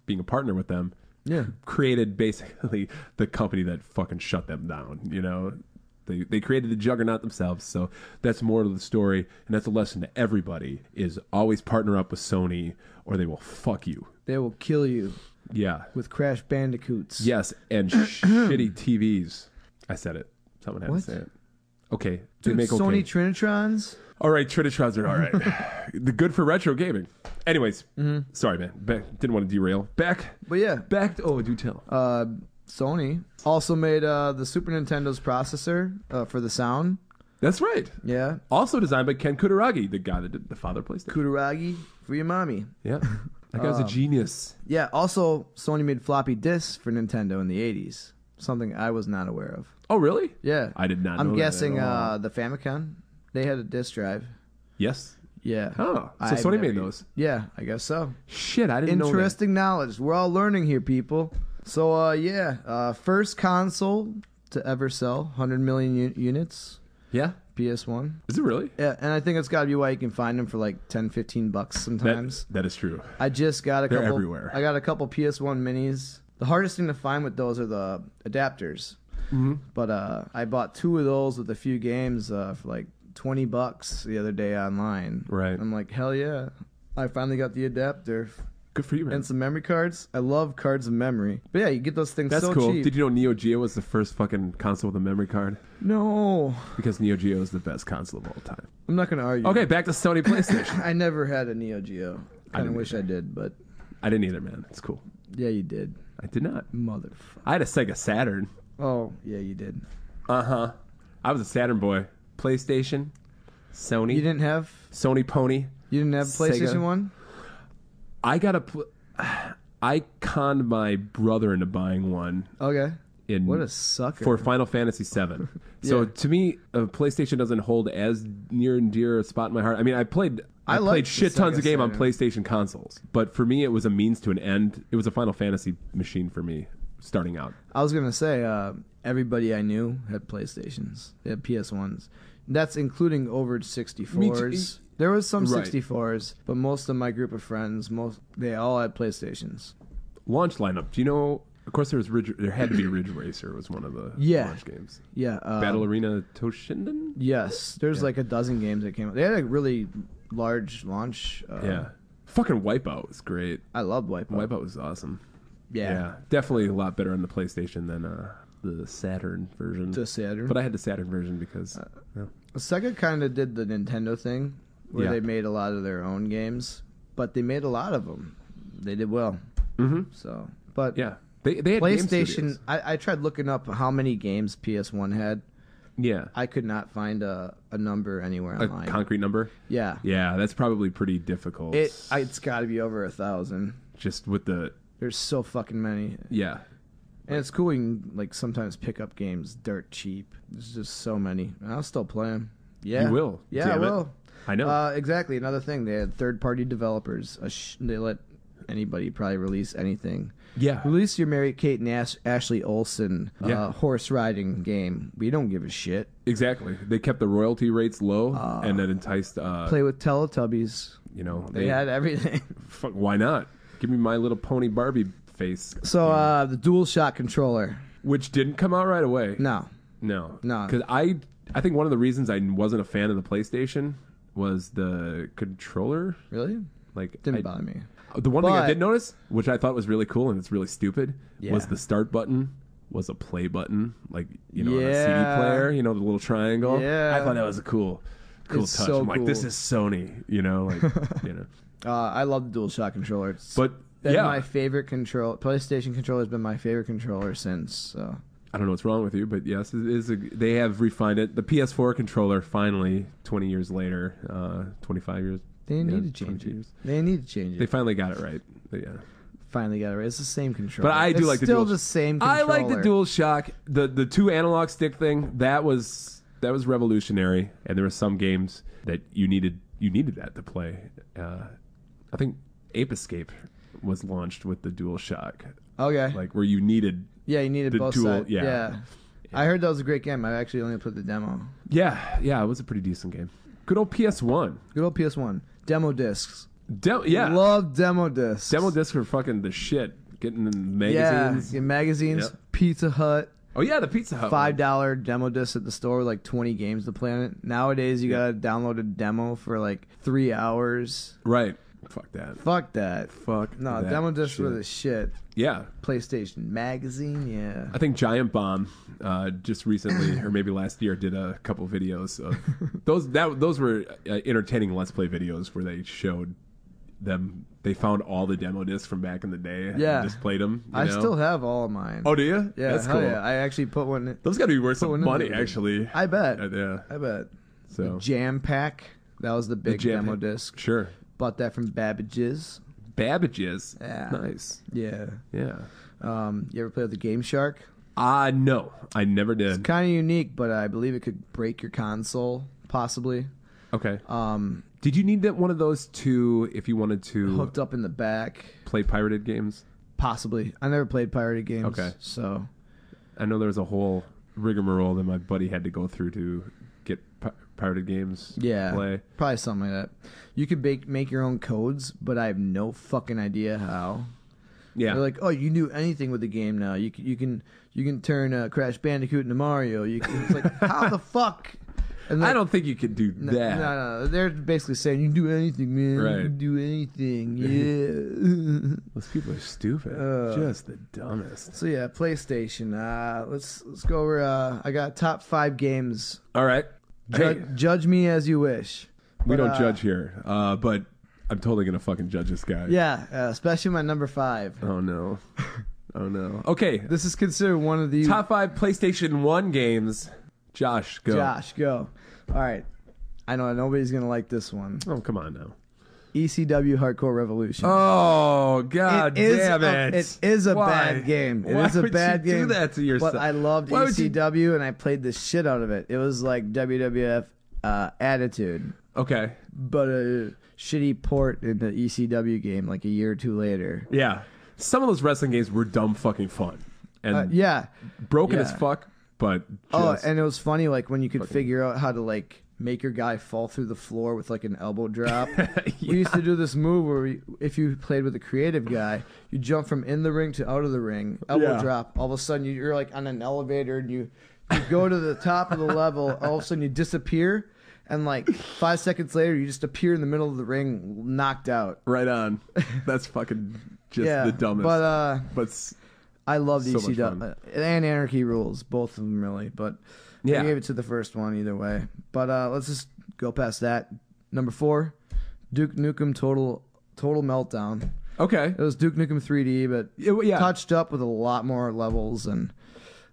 being a partner with them, created basically the company that fucking shut them down, They created the juggernaut themselves, so that's more to the story, and that's a lesson to everybody, is always partner up with Sony, or they will fuck you. They will kill you. Yeah. With Crash Bandicoots. Yes, and shitty TVs. I said it. Someone had to say it. Okay. They Dude, make okay. Sony Trinitrons? All right, Trinitrons are all right. The good for retro gaming. Anyways, sorry, man. Didn't want to derail. Back. Do tell. Sony also made the Super Nintendo's processor for the sound. That's right. Yeah. Also designed by Ken Kutaragi, the guy that did the father PlayStation. Kutaragi for your mommy. Yeah. That guy's a genius. Yeah. Also, Sony made floppy disks for Nintendo in the 80s. Something I was not aware of. Oh, really? Yeah. I did not know I'm that guessing at all. the Famicom, they had a disk drive. Yes. Yeah. Oh, so Sony made those. Yeah, I guess so. Shit, I didn't know that. Interesting knowledge. We're all learning here, people. So first console to ever sell 100 million units. Yeah. PS1. Is it really? Yeah, and I think that's got to be why you can find them for like $10-15 sometimes. That is true. I just got a They're couple. everywhere. I got a couple PS1 minis. The hardest thing to find with those are the adapters. Mm-hmm. But I bought 2 of those with a few games for like $20 the other day online. Right. I'm like, hell yeah! I finally got the adapter. Good for you, man. And some memory cards. I love cards of memory. But yeah, you get those things That's so cool. cheap. Did you know Neo Geo was the first fucking console with a memory card? No. Because Neo Geo is the best console of all time. I'm not going to argue. Okay, back to Sony PlayStation. I never had a Neo Geo. I Kind of didn't wish I did, but I didn't either, man. It's cool. yeah, you did. I did not. Motherfucker. I had a Sega Saturn. Oh, yeah, you did. Uh-huh. I was a Saturn boy. PlayStation, Sony. You didn't have Sony Pony. You didn't have PlayStation Sega. 1? I got I conned my brother into buying one. Okay. What a In sucker. for Final Fantasy VII. So Yeah. to me, PlayStation doesn't hold as near and dear a spot in my heart. I mean, I played I played liked shit the tons Sega of game on Saturn. PlayStation consoles, but for me, it was a means to an end. It was a Final Fantasy machine for me starting out. I was going to say, everybody I knew had PlayStations. They had PS1s. That's including over 64s. There was some Right. 64s, but most of my group of friends, they all had PlayStations. Launch lineup. Do you know? Of course, there had to be Ridge Racer. Was one of the Yeah. launch games. Yeah. Battle Arena Toshinden. Yes. There's like a dozen games that came out. They had a really large launch. Yeah. Fucking Wipeout was great. I loved Wipeout. Wipeout was awesome. Yeah. Definitely a lot better on the PlayStation than the Saturn version. The Saturn. But I had the Saturn version because Sega kind of did the Nintendo thing where Yeah. they made a lot of their own games, but they made a lot of them. They did well. mm-hmm. So, but Yeah, they had game PlayStation, studios. I tried looking up how many games PS1 had. Yeah, I could not find a number anywhere a online. concrete number. Yeah. Yeah, that's probably pretty difficult. It's got to be over 1,000. Just with the There's so fucking many. yeah. And it's cool you can like sometimes pick up games dirt cheap. There's just so many. I'll still play them. Yeah. You will. Yeah, Damn I it. will. I know. Exactly. Another thing, they had third-party developers. They let anybody probably release anything. Yeah. Release your Mary Kate and Ashley Olsen Yeah. horse riding game. We don't give a shit. Exactly. They kept the royalty rates low, and that enticed. Play with Teletubbies. You know, They had everything. Fuck, why not? Give me My Little Pony Barbie face. So the Dualshock controller. Which didn't come out right away. No. No. No. Because I think one of the reasons I wasn't a fan of the PlayStation was the controller. Really? Like, Didn't bother me. The one thing I But- did notice, which I thought was really cool and it's really stupid, was Yeah. the start button was a play button, like on a CD Yeah. player. You know, the little triangle. Yeah. I thought that was a cool It's touch. so I'm like, this cool. is Sony. You know, like I love the Dualshock controller. It's But been yeah, my favorite control. PlayStation controller has been my favorite controller since. I don't know what's wrong with you, but yes, it is. They have refined it. The PS4 controller finally, 20 years later, 25 years. They yeah, need to change 22 it. years. They need to change it. They finally got it right. But yeah. finally got it right. It's the same controller. But I do it's like the still Dual. the same I controller. like the DualShock. The 2 analog stick thing that was revolutionary, and there were some games that you needed that to play. I think Ape Escape was launched with the DualShock, Okay. like where you needed. Yeah, you needed the both dual- sides. yeah. I heard that was a great game. I actually only played the demo. Yeah, it was a pretty decent game. Good old PS1. Good old PS1. Demo discs. Yeah, Love demo discs. demo discs were fucking the shit. Getting in magazines. Yeah, in magazines. Yep. Pizza Hut. Oh yeah, the Pizza Hut. one. $5 demo disc at the store with like 20 games to play on it. Nowadays, you gotta download a demo for like 3 hours. Right. Fuck that. Fuck that. Fuck. No, that demo discs shit. were the shit. Yeah. PlayStation Magazine, yeah. I think Giant Bomb just recently, or maybe last year, did a couple videos of those were entertaining Let's Play videos where they showed them. They found all the demo discs from back in the day. Yeah. And just played them. I still have all of mine. Oh, do you? yeah, That's hell cool. yeah. I actually put one. Those got to be worth Put one some in money, there. actually. I bet. Yeah. I bet. So Jam Pack. That was the big Jam demo Pack. disc. Sure. Bought that from Babbage's. Babbage's. Yeah. Nice. Yeah. Yeah. You ever play with the Game Shark? No, I never did. Kind of unique, but I believe it could break your console, possibly. Okay. Did you need one of those if you wanted to Hooked up in the back. play pirated games? Possibly. I never played pirated games. Okay. So I know there was a whole rigmarole that my buddy had to go through to get pirated games yeah, to play. probably something like that. You could make your own codes, but I have no fucking idea how. Yeah. They're like, oh, you can do anything with the game now. You can turn Crash Bandicoot into Mario. It's like, how the fuck? And I don't think you could do that. No. They're basically saying you can do anything, man. Right. You can do anything. Yeah. Those people are stupid. Just the dumbest. So yeah, PlayStation. Let's go over. I got top 5 games. All right. Hey, Judge me as you wish. we don't judge here, but I'm totally going to fucking judge this guy. Yeah, especially my number 5. Oh, no. Oh, no. Okay. This is considered one of the Top 5 PlayStation 1 games. Josh, go. Josh, go. All right. I know nobody's gonna like this one. Oh, come on now. ECW Hardcore Revolution. Oh, God damn it. It is a Why? bad game. It Why is a would bad you game. do that to yourself? But I loved Why would you- ECW and I played the shit out of it. It was like WWF Attitude, Okay. but a shitty port in the ECW game like a year or two later. Yeah. Some of those wrestling games were dumb fucking fun. And Yeah. broken yeah. as fuck, but Oh, just... and it was funny like when you could figure out how to like make your guy fall through the floor with like an elbow drop. We used to do this move where if you played with a creative guy, you jump from in the ring to out of the ring, elbow drop. All of a sudden you're like on an elevator and you go to the top of the level. All of a sudden you disappear, and like 5 seconds later you just appear in the middle of the ring, knocked out. Right on. That's fucking just the dumbest. But I love so much ECW and Anarchy Rules, both of them really. But Yeah. I gave it to the first one either way. But let's just go past that. Number 4, Duke Nukem Total Meltdown. Okay. It was Duke Nukem 3D, but Yeah. touched up with a lot more levels and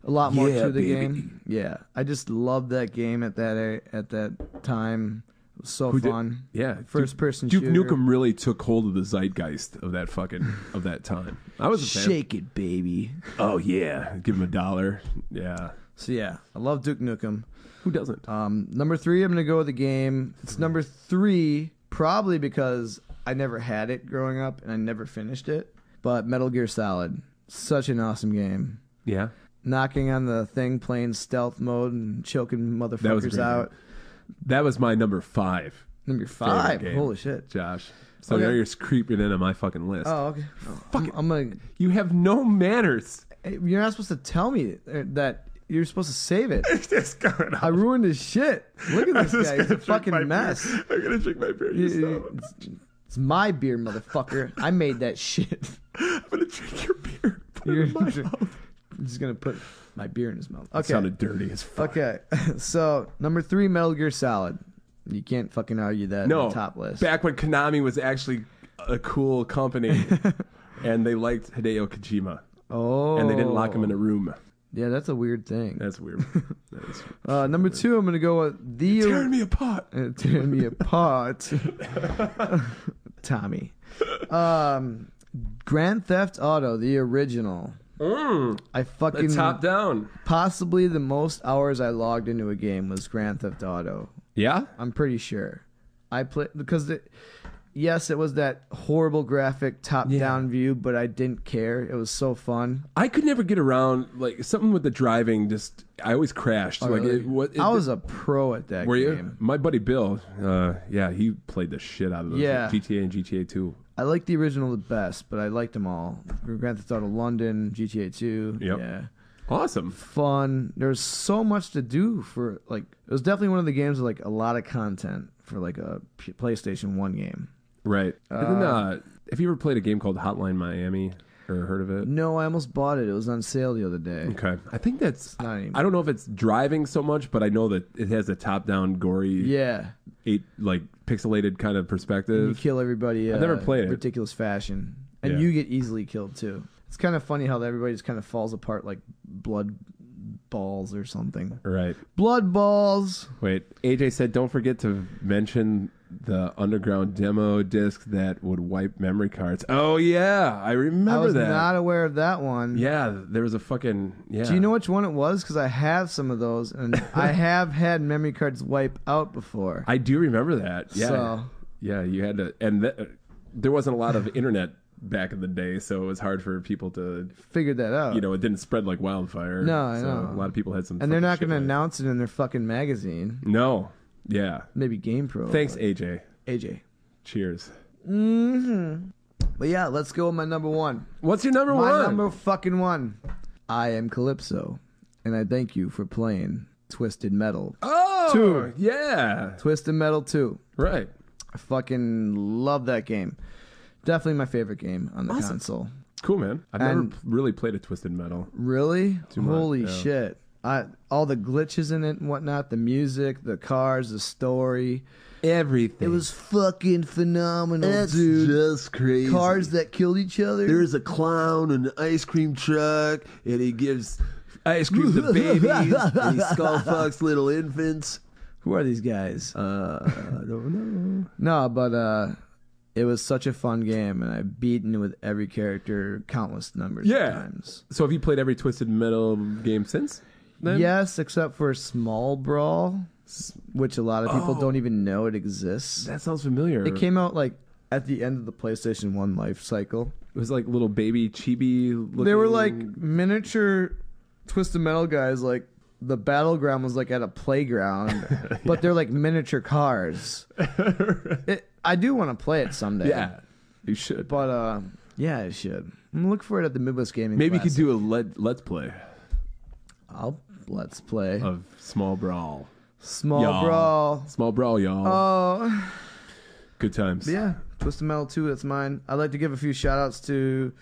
a lot more Yeah, to the baby. game. Yeah, I just loved that game at that time. It was so fun. Yeah. First person Duke shooter. Nukem really took hold of the zeitgeist of that of that time. I was a fan. Shake it, baby. Oh yeah. Give him $1. Yeah. So yeah, I love Duke Nukem. Who doesn't? Number 3, I'm gonna go with the game. It's number 3 probably because I never had it growing up and I never finished it. But Metal Gear Solid, such an awesome game. Yeah. Knocking on the thing, playing stealth mode and choking That was a motherfuckers great out. game. That was my number 5. Number 5. game. Holy shit. Josh. So Okay. now you're creeping into my fucking list. Oh, okay. I'm gonna. You have no manners. You're not supposed to tell me that. You're supposed to save it. What's this going on? I ruined his shit. Look at this I'm just guy. He's a gonna drink my fucking mess. beer. I'm gonna drink my beer. It's my beer, motherfucker. I made that shit. I'm gonna drink your beer. Put You're it in my mouth. just gonna put my beer in his mouth. That Okay. sounded dirty as fuck. Okay. So number 3, Metal Gear Solid. You can't fucking argue that. No. On the top list. Back when Konami was actually a cool company and they liked Hideo Kojima Oh. and they didn't lock him in a room. Yeah, that's a weird thing. That's weird. That is Number 2, I'm gonna go with the tearing me apart. tearing me apart. Tommy. Grand Theft Auto, the original. I fucking The top down. possibly the most hours I logged into a game was Grand Theft Auto. Yeah? I'm pretty sure. I played because yes, it was that horrible graphic top-down view, but I didn't care. It was so fun. I could never get around, like, something with the driving, just, I always crashed. Oh, like, really? I was a pro at that Were game. you? My buddy Bill, yeah, he played the shit out of those. Yeah. GTA and GTA 2. I like the original the best, but I liked them all. Grand Theft Auto London, GTA 2. Yep. Yeah. Awesome. Fun. There's so much to do for, like, it was definitely one of the games with, like, a lot of content for, like, a PlayStation 1 game. Right. And then, have you ever played a game called Hotline Miami or heard of it? No, I almost bought it. It was on sale the other day. Okay. I think that's, Not anymore. I don't know if it's driving so much, but I know that it has a top-down, gory, Yeah. pixelated kind of You perspective. kill everybody I've never played it. ridiculous fashion. And Yeah. you get easily killed, too. It's kind of funny how everybody just kind of falls apart like blood balls or something. Right. Blood balls. Wait, AJ said don't forget to mention the underground demo disc that would wipe memory cards. Oh, yeah. I remember I was that. not aware of that one. Yeah, there was a fucking... Yeah. Do you know which one it was? Because I have some of those, and I have had memory cards wipe out before. I do remember that. Yeah. So- Yeah, you had to... And there wasn't a lot of internet back in the day, so it was hard for people to, Figured that out. you know, it didn't spread like wildfire. No, I so know. A lot of people had some. And they're not going going to announce it in their fucking magazine. No. Yeah. Maybe GamePro. Thanks, but- AJ. AJ. Cheers. But yeah, let's go with my number one. What's your number My one? number fucking one. I am Calypso, and I thank you for playing Twisted Metal. Oh, 2. Yeah. Twisted Metal 2. Right. I fucking love that game. Definitely my favorite game on the console. Cool, man. I've And- never really played a Twisted Metal. Really? much, Holy yeah. shit. All the glitches in it and whatnot, the music, the cars, the story. Everything. It was fucking phenomenal, dude. just crazy. Cars that killed each other. There's a clown in an ice cream truck, and he gives ice cream to babies. and he skull fucks little infants. Who are these guys? I don't know. No, but it was such a fun game, and I've beaten it with every character countless numbers Yeah. of times. So have you played every Twisted Metal game since then? Yes, except for Small Brawl, which a lot of people don't even know it exists. That sounds familiar. It came out like at the end of the PlayStation 1 life cycle. It was like little baby chibi looking. They were like miniature Twisted Metal guys. Like the battleground was like at a playground, but they're like miniature cars. I do want to play it someday. Yeah, you should. But yeah, I should. I'm gonna look for it at the Midwest Gaming. Maybe you Classic. could do a let's play Let's play of Small Brawl. Small y'all. Brawl. Small Brawl, y'all. Oh, Good times. yeah. Twisted Metal 2, that's mine. I'd like to give a few shout outs to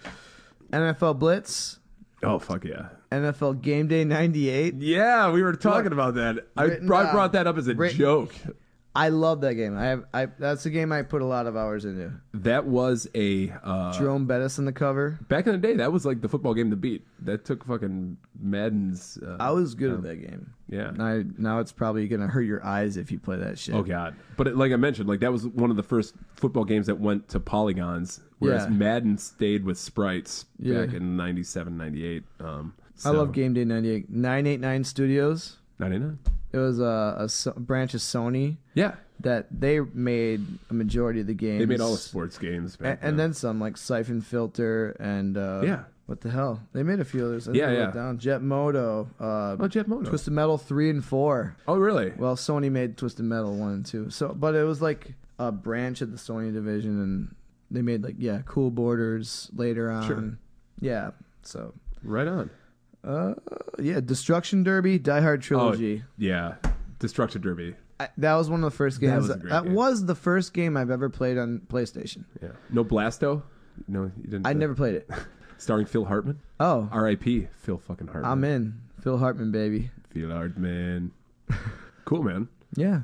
NFL Blitz, Oh, fuck yeah. NFL Game Day 98. Yeah, we were talking about that. I Written brought that up as a Written- joke. I love that game. That's a game I put a lot of hours into. That was a Jerome Bettis on the cover. back in the day. That was like the football game to beat. That took fucking Madden's. I was good at that game. Yeah. Now it's probably gonna hurt your eyes if you play that shit. Oh god. But like I mentioned, like that was one of the first football games that went to polygons, whereas Yeah. Madden stayed with sprites Yeah. back in 97, 98. I love Game Day 98. 989 Studios. 99. It was a branch of Sony Yeah. that they made a majority of the games. They made all the sports games back and then some, like Siphon Filter and Yeah. what the hell? They made a few others. I Yeah, wrote yeah. it down. Jet Moto. Jet Moto. Twisted Metal 3 and 4. Oh really? Well, Sony made Twisted Metal 1 and 2. So, but it was like a branch of the Sony division, and they made Cool Borders later on. Sure. Yeah. So, Right on. yeah, Destruction Derby, Die Hard Trilogy. Yeah. Destruction Derby. That was one of the first That games. was a great That game. was the first game I've ever played on PlayStation. Yeah. No Blasto? No, you didn't. I never played it. Starring Phil Hartman. Oh, R.I.P. Phil fucking Hartman. I'm in. Phil Hartman, baby. Phil Hartman. Cool, man. Yeah.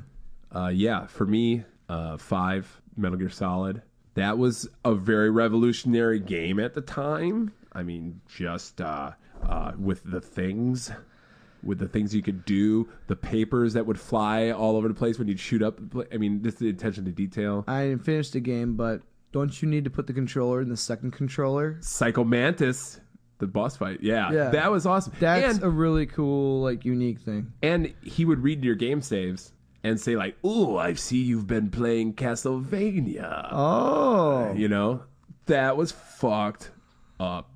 Yeah, for me, 5, Metal Gear Solid. That was a very revolutionary game at the time. I mean, just with the things you could do, the papers that would fly all over the place when you'd shoot up. I mean, just the attention to detail. I didn't finish the game, but don't you need to put the controller in the second controller? Psycho Mantis, the boss fight. Yeah, Yeah. that was awesome. That's and, a really cool, unique thing. and he would read your game saves and say like, "Ooh, I see you've been playing Castlevania." Oh. You know, that was fucked up.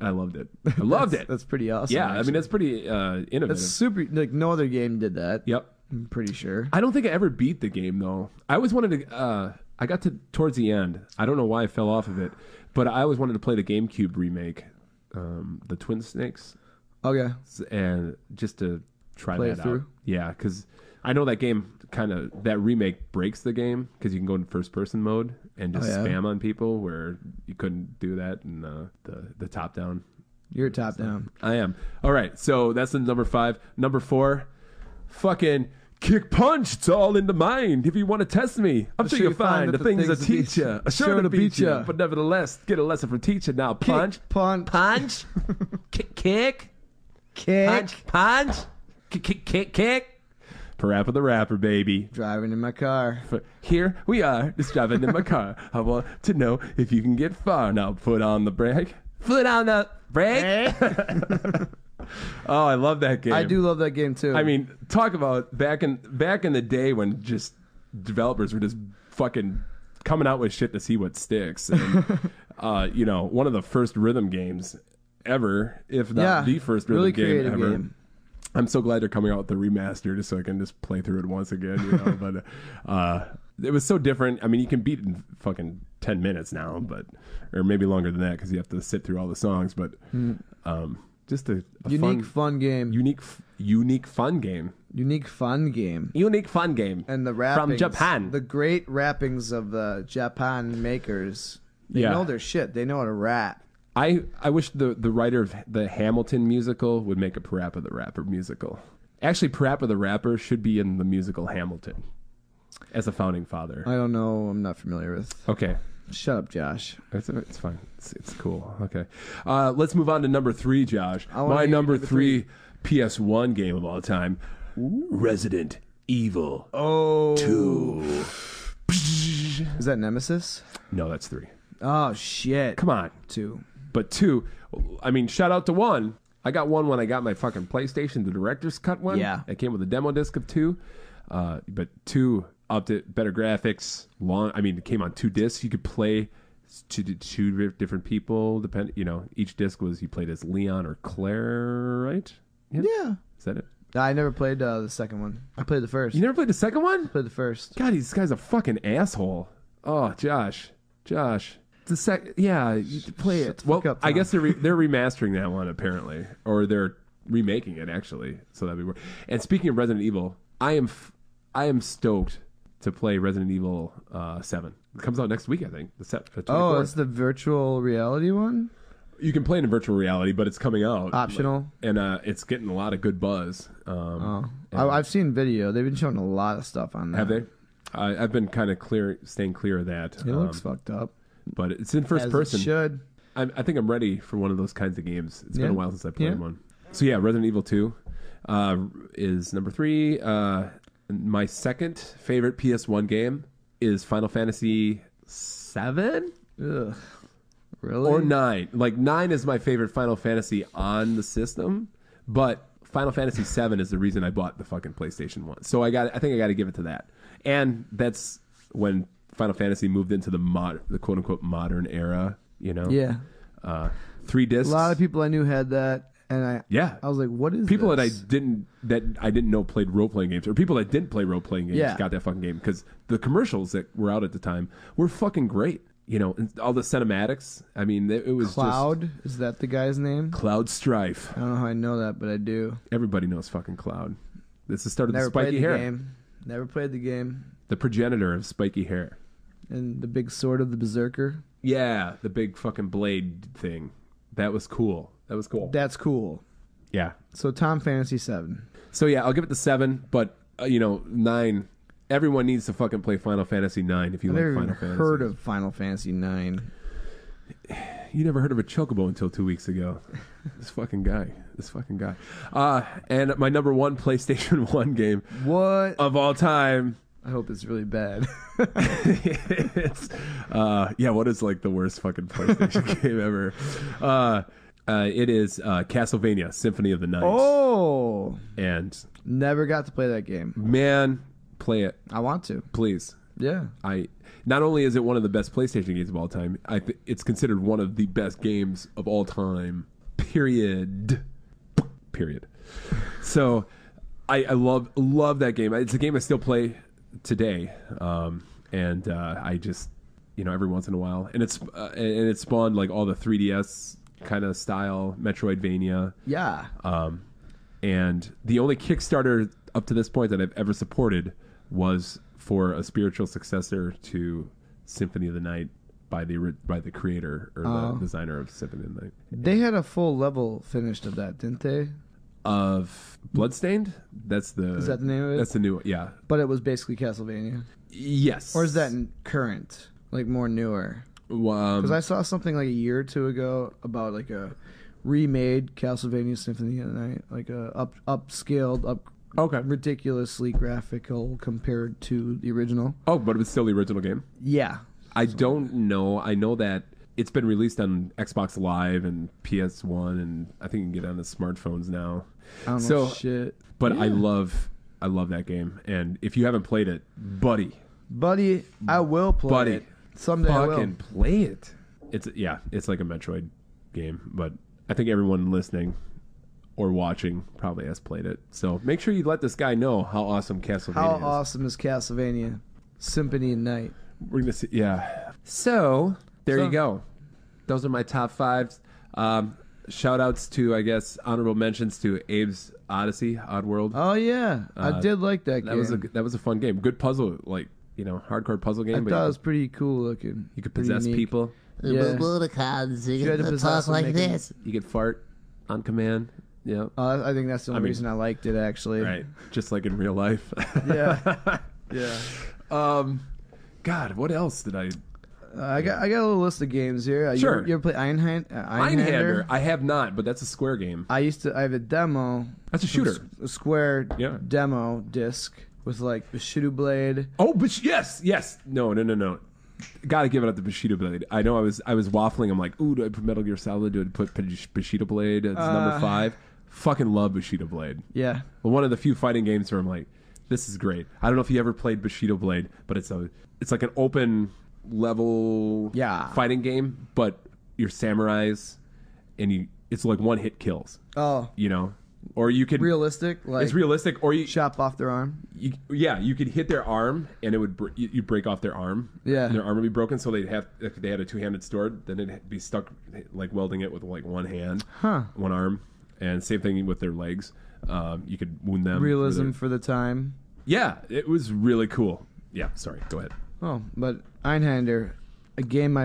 I loved it. I loved it. That's pretty awesome. Yeah, I mean, actually. that's pretty innovative. That's super. No other game did that. Yep. I'm pretty sure. I don't think I ever beat the game, though. I always wanted to... I got to towards the end. I don't know why I fell off of it, but I always wanted to play the GameCube remake, the Twin Snakes, Okay. and just to try Play that it through? out. Yeah, because I know that game that remake breaks the game because you can go in first-person mode and just Oh, yeah? spam on people where you couldn't do that in the top-down. You're top down. I am. All right, so that's the number 5. Number 4, fucking kick punch. It's all in the mind. If you want to test me, I'm sure you'll find the things that teach you. Sure to beat you. But nevertheless, get a lesson from teacher now. Punch. Punch. Punch. Kick. Kick. Punch. Kick. Parappa the Rapper, baby. Driving in my car. Here we are, just driving in my car. I want to know if you can get far. Now put on the brake. Foot on the brake. Oh, I love that game. I do love that game too. I mean, talk about back in the day when just developers were just fucking coming out with shit to see what sticks. And, one of the first rhythm games ever, if not the first rhythm really game creative ever. game. I'm so glad they're coming out with the remaster just so I can just play through it once again, but it was so different. I mean, you can beat it in fucking 10 minutes now, or maybe longer than that because you have to sit through all the songs, but just a Unique fun game. unique fun game. Unique fun game. Unique fun game. And the wrappings. From Japan. The great wrappings of the Japan makers. They know their shit. They know how to rap. I wish the writer of the Hamilton musical would make a Parappa the Rapper musical. Actually, Parappa the Rapper should be in the musical Hamilton as a founding father. I don't know. I'm not familiar with. Okay. Shut up, Josh. It's fine. It's cool. Okay. Let's move on to number 3, Josh. My number 3 PS1 game of all time, Resident Evil 2. Is that Nemesis? No, that's 3. Oh, shit. Come on. 2. But 2, I mean, shout out to 1. I got 1 when I got my fucking PlayStation, the director's cut one. Yeah. It came with a demo disc of 2. But 2 upped it, better graphics, it came on 2 discs. You could play to 2 different people, each disc was you played as Leon or Claire, right? Yeah. Is that it? I never played the second one. I played the first. You never played the second one? Played the first. God, this guy's a fucking asshole. Oh, Josh. You play it. the fuck up, I Tom. guess they're remastering that one apparently, or they're remaking it actually. So that'd be weird. And speaking of Resident Evil, I am stoked to play Resident Evil 7. It comes out next week, I think. The 24th. Oh, it's the virtual reality one? You can play it in virtual reality, but it's coming out Optional. and it's getting a lot of good buzz. I've seen video. They've been showing a lot of stuff on that. Have they? I've been kind of staying clear of that. It looks fucked up. But it's in first As person. It should. I think I'm ready for one of those kinds of games. It's been a while since I played Yeah. one. So yeah, Resident Evil 2 is number 3. My second favorite PS1 game is Final Fantasy 7 Ugh. Really? or 9. Like 9 is my favorite Final Fantasy on the system, but Final Fantasy 7 is the reason I bought the fucking PlayStation 1. So I think I got to give it to that. And that's when Final Fantasy moved into the quote unquote modern era, Yeah. 3 discs. A lot of people I knew had that, and Yeah. I was like, "What is People this? that I didn't know played role playing games, or people that didn't play role playing games Yeah. got that fucking game because the commercials that were out at the time were fucking great. And all the cinematics. I mean, it was Cloud? Is that the guy's name? just Cloud Strife. I don't know how I know that, but I do. Everybody knows fucking Cloud. This is the start of Never the spiky played the hair, game. Never played the game. the progenitor of spiky hair. And the big sword of the berserker. Yeah, the big fucking blade thing. That was cool. That's cool. Yeah. So Tom Fantasy 7. So yeah, I'll give it the 7, but 9. Everyone needs to fucking play Final Fantasy 9 if you I've like never Final even Fantasy. heard of Final Fantasy 9. You never heard of a chocobo until 2 weeks ago. This fucking guy. And my number 1 PlayStation 1 game What? of all time. I hope it's really bad. It's what is like the worst fucking PlayStation game ever? It is Castlevania Symphony of the Night. Oh! And Never got to play that game. man, play it, I want to. please. Yeah. Not only is it one of the best PlayStation games of all time, it's considered one of the best games of all time. Period. So, I love that game. It's a game I still play today, and I just every once in a while, and it spawned like all the 3DS kind of style Metroidvania. Yeah. And the only Kickstarter up to this point that I've ever supported was for a spiritual successor to Symphony of the Night by the creator or the designer of Symphony of the Night. They had a full level finished of that, didn't they? Of Bloodstained? Is that the name of it? That's the new one, yeah. But it was basically Castlevania. Yes. Or is that current? Like more newer? Because I saw something like a year or two ago about like a remade Castlevania Symphony of the Night, like a upscaled, ridiculously graphical compared to the original. Oh, but it's still the original game? Yeah. I don't know. I know that it's been released on Xbox Live and PS1, and I think you can get it on the smartphones now. I don't know shit. But Yeah. I love that game. And if you haven't played it, buddy, I will play it. Someday I will. fucking play it. It's like a Metroid game, but I think everyone listening or watching probably has played it. So make sure you let this guy know how awesome Castlevania How is. awesome is Castlevania? Symphony at Night. We're gonna see. Yeah. So there you go. Those are my top 5. Shout outs to, I guess, honorable mentions to Abe's Odyssey, Oddworld. Oh yeah, I did like that game. That was a fun game. Good puzzle, like, hardcore puzzle game. I thought it was pretty cool looking. You could Pretty possess unique. people. Yeah. You had to possess talk like and make 'em- this. You could fart on command. Yeah. I think that's the only reason I liked it, actually. Right. Just like in real life. Yeah. Yeah. God, what else did I? I got a little list of games here. Sure. You ever play Einhander? Einhander. I have not, but that's a Square game. I have a demo. That's a shooter. A Square Yeah. demo disc with like Bushido Blade. Oh, but yes. No. Gotta give it up to Bushido Blade. I know I was waffling. I'm like, ooh, do I put Metal Gear Solid? Do I put Bushido Blade as number 5? Fucking love Bushido Blade. Yeah. Well, one of the few fighting games where I'm like, this is great. I don't know if you ever played Bushido Blade, but it's like an open level fighting game, but you're samurais and it's like one hit kills. Oh. Or you could Realistic? Like it's realistic, or you chop off their arm? you could hit their arm and it would you'd break off their arm. Yeah. And their arm would be broken, so if they had a two-handed sword, then it'd be stuck like welding it with like one hand, one arm, and same thing with their legs. You could wound them. Realism for the time. Yeah, it was really cool. Yeah, sorry, go ahead. Oh, but Einhander, a game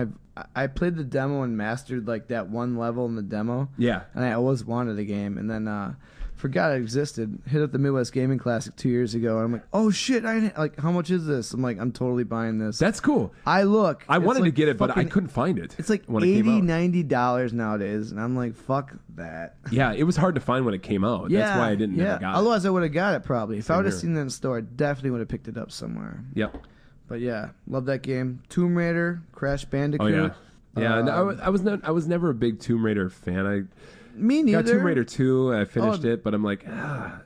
I played the demo and mastered like that one level in the demo. Yeah. And I always wanted a game, and then forgot it existed. Hit up the Midwest Gaming Classic 2 years ago, and I'm like, oh shit! Like, how much is this? I'm like, I'm totally buying this. That's cool. I wanted to like get it, but I fucking- couldn't find it. It's like when it came $80, out. $90 nowadays, and I'm like, fuck that. Yeah, it was hard to find when it came out. Yeah, That's why I didn't never got it. Otherwise, I would have got it probably. If I would have here. seen it in the store, I definitely would have picked it up somewhere. Yep. But yeah, love that game. Tomb Raider, Crash Bandicoot. Oh yeah. Yeah, no, I was never a big Tomb Raider fan. Me neither. Got Tomb Raider 2. I finished it, but I'm like,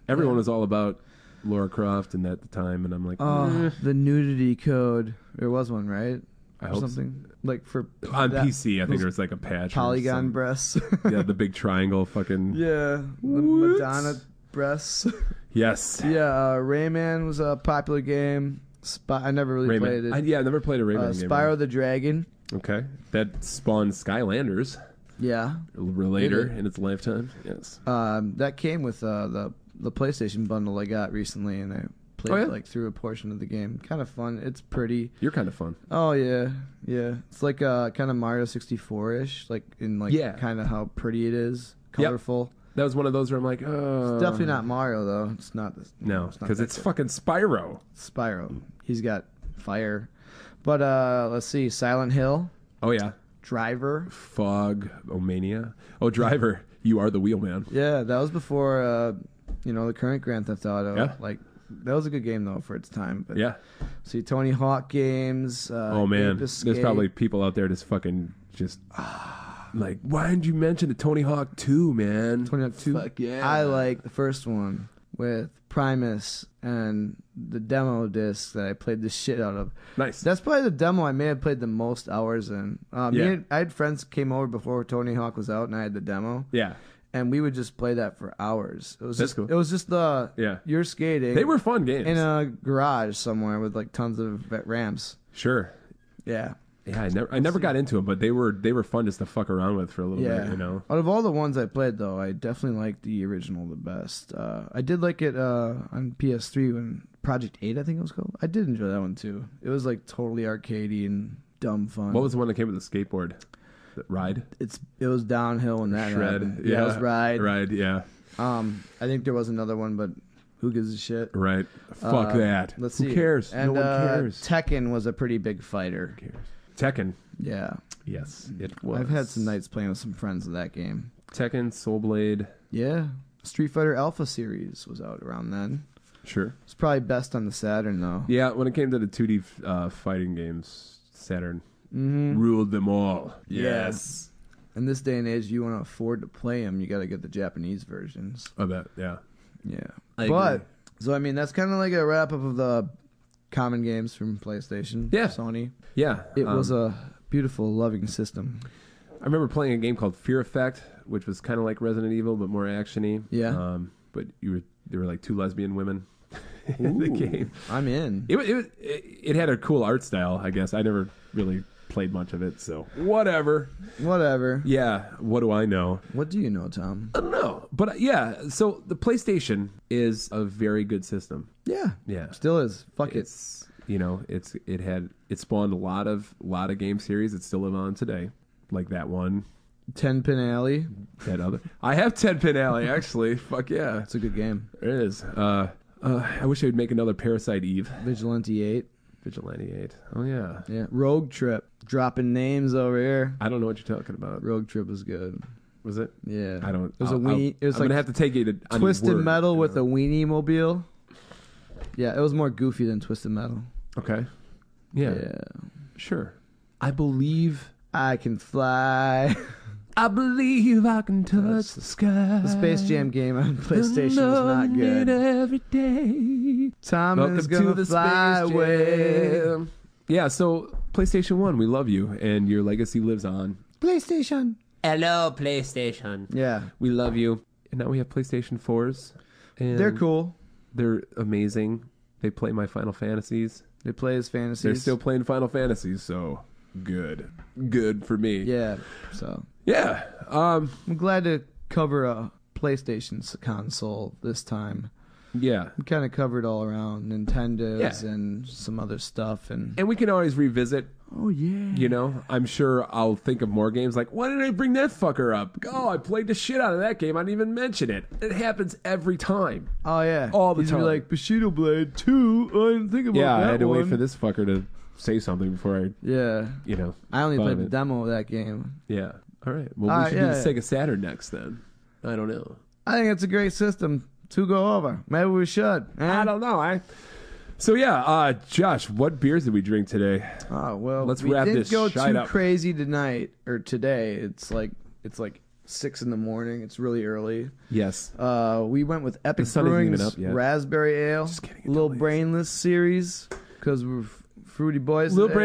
everyone was all about Lara Croft and at the time, and I'm like, the nudity code. There was one, right? I Or hope something like for on that- PC. I think those there was like a patch. or polygon something. breasts. Yeah, the big triangle, fucking. Yeah, the Madonna breasts. Yes. Yeah, Rayman was a popular game. I never really played it. I never played a Rayman game. Spyro the Dragon. Okay, that spawned Skylanders Yeah. later Did it? in its lifetime. Yes. That came with the PlayStation bundle I got recently, and I played like through a portion of the game. Kind of fun. It's pretty. You're kind of fun. Oh yeah. It's like kind of Mario 64-ish, like in like kind of how pretty it is, colorful. Yep. That was one of those where I'm like, oh. It's definitely not Mario though. It's not this. No, not because that it's good. fucking Spyro. Spyro. He's got fire. But let's see, Silent Hill, Oh yeah. Driver. Fog, Omania. Oh, Driver, you are the wheelman. Yeah, that was before the current Grand Theft Auto. Yeah. Like that was a good game though for its time. But Yeah. see, Tony Hawk games. Oh man, Ape Escape. there's probably people out there just like, why didn't you mention the Tony Hawk 2, man? Tony Hawk 2. Fuck yeah. I like the first one with Primus and the demo disc that I played the shit out of. Nice. That's probably the demo I may have played the most hours in. I had friends came over before Tony Hawk was out, and I had the demo. Yeah. And we would just play that for hours. It was That's just, cool. It was just you're skating. They were fun games. in a garage somewhere with like tons of ramps. Sure. Yeah. Yeah, I never got into them, but they were fun just to fuck around with for a little bit, you know. Out of all the ones I played, though, I definitely liked the original the best. I did like it on PS3 when Project 8, I think it was called. I did enjoy that one, too. It was, like, totally arcadey and dumb fun. What was the one that came with the skateboard? The Ride? It was downhill when that Shred. happened. Yeah, it was Ride. Ride, yeah. I think there was another one, but who gives a shit? Right. Fuck that. Let's see. Who cares? And, no one cares. Tekken was a pretty big fighter. Who cares? Tekken. Yeah. Yes, it was. I've had some nights playing with some friends of that game. Tekken, Soul Blade. Yeah. Street Fighter Alpha series was out around then. Sure. It's probably best on the Saturn, though. Yeah, when it came to the 2D fighting games, Saturn ruled them all. Yes. In this day and age, you want to afford to play them, you got to get the Japanese versions. I bet, yeah. Yeah. I but, agree. so I mean, that's kind of like a wrap up of the common games from PlayStation. Yeah. Sony. Yeah. It was a beautiful, loving system. I remember playing a game called Fear Effect, which was kind of like Resident Evil, but more actiony. Yeah. But there were like 2 lesbian women in the game. I'm in. It had a cool art style, I guess. I never really played much of it, so whatever. Yeah, what do I know? What do you know, Tom? I don't know. But yeah, so the PlayStation is a very good system. Yeah. Yeah. Still is. Fuck it. It's, you know, it spawned a lot of game series that still live on today. Like that one. 10 Pin Alley. That other. I have 10 Pin Alley, actually. Fuck yeah. It's a good game. It is. I wish they would make another Parasite Eve. Vigilante 8. Vigilante 8. Oh, yeah. Yeah. Rogue Trip. Dropping names over here. I don't know what you're talking about. Rogue Trip was good. Was it? Yeah. I don't. It was a weenie. It was I'm like gonna have to take you to on Twisted your word, Metal you with a know. weenie mobile. Yeah, it was more goofy than Twisted Metal. Okay. Yeah. Sure. I believe I can fly. I believe I can touch the sky. The Space Jam game on PlayStation is not good. Every day. Tom Welcome is gonna to the fly Space away. Jam. Yeah, so PlayStation 1, we love you, and your legacy lives on. PlayStation. Hello, PlayStation. Yeah, We love you. And now we have PlayStation 4s. And they're cool. They're amazing. They play my Final Fantasies. They play as fantasies. They're still playing Final Fantasies, so good. Good for me. Yeah. So Yeah. I'm glad to cover a PlayStation console this time. Yeah. We kind of covered all around Nintendo's Yeah. and some other stuff, and And we can always revisit. oh yeah, You know, I'm sure I'll think of more games like, why did I bring that fucker up? Oh, I played the shit out of that game. I didn't even mention it. It happens every time. oh yeah, All the You'd be time. like Bushido Blade 2. I didn't think about Yeah, that I had to one. wait for this fucker to say something before I, Yeah, you know. I only thought played of the it. demo of that game. Yeah. All right. Well, we should do yeah, the Sega Saturn next then. I don't know. I think it's a great system to go over. Maybe we should. I don't know. So yeah, Josh, what beers did we drink today? Oh well, Let's we wrap didn't this go shite too up. crazy tonight or today. It's like 6 a.m. It's really early. Yes. We went with Epic The sun isn't even Brewing's up yet. Raspberry Ale, Just kidding, Little it's Brainless series because we're fruity boys. Little today.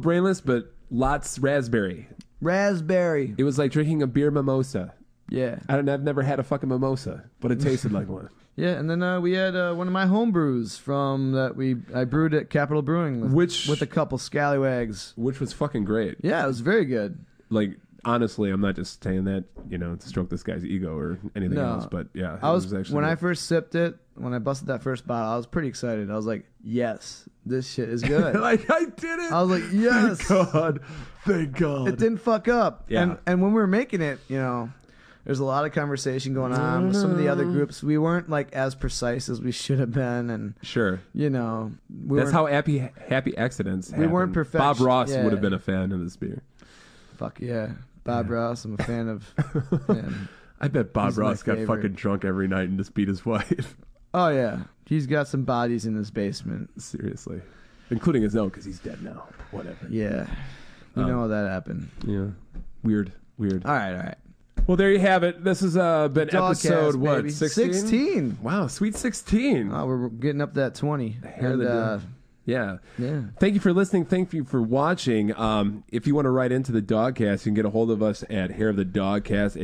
brainless, but lots raspberry. Raspberry. It was like drinking a beer mimosa. Yeah, I've never had a fucking mimosa, but it tasted like one. yeah. And then we had one of my home brews from that I brewed at Capital Brewing with a couple scallywags. Which was fucking great. Yeah, it was very good. Like, honestly, I'm not just saying that, you know, to stroke this guy's ego or anything No. else, but yeah. I was actually when I good. first sipped it, when I busted that first bottle, I was pretty excited. I was like, "Yes, this shit is good." like, I did it. I was like, "Yes." Thank God. Thank God. It didn't fuck up. Yeah. And when we were making it, you know, there's a lot of conversation going on with some of the other groups. We weren't like as precise as we should have been, and Sure. you know, That's how happy accidents happen. weren't perfection- Bob Ross yeah. would have been a fan of this beer. fuck yeah, Bob Ross. I'm a fan of. Man. I bet Bob He's my Ross got favorite. fucking drunk every night and just beat his wife. Oh yeah, he's got some bodies in his basement. Seriously. Including his own, because he's dead now. Whatever. Yeah, you know that happened. Yeah. Weird. All right. Well, there you have it. This has been Dogcast, episode, what, baby. 16? 16. Wow, sweet 16. Oh, we're getting up that 20. Hair of the dog. Yeah. Yeah. Thank you for listening. Thank you for watching. If you want to write into the Dogcast, you can get a hold of us at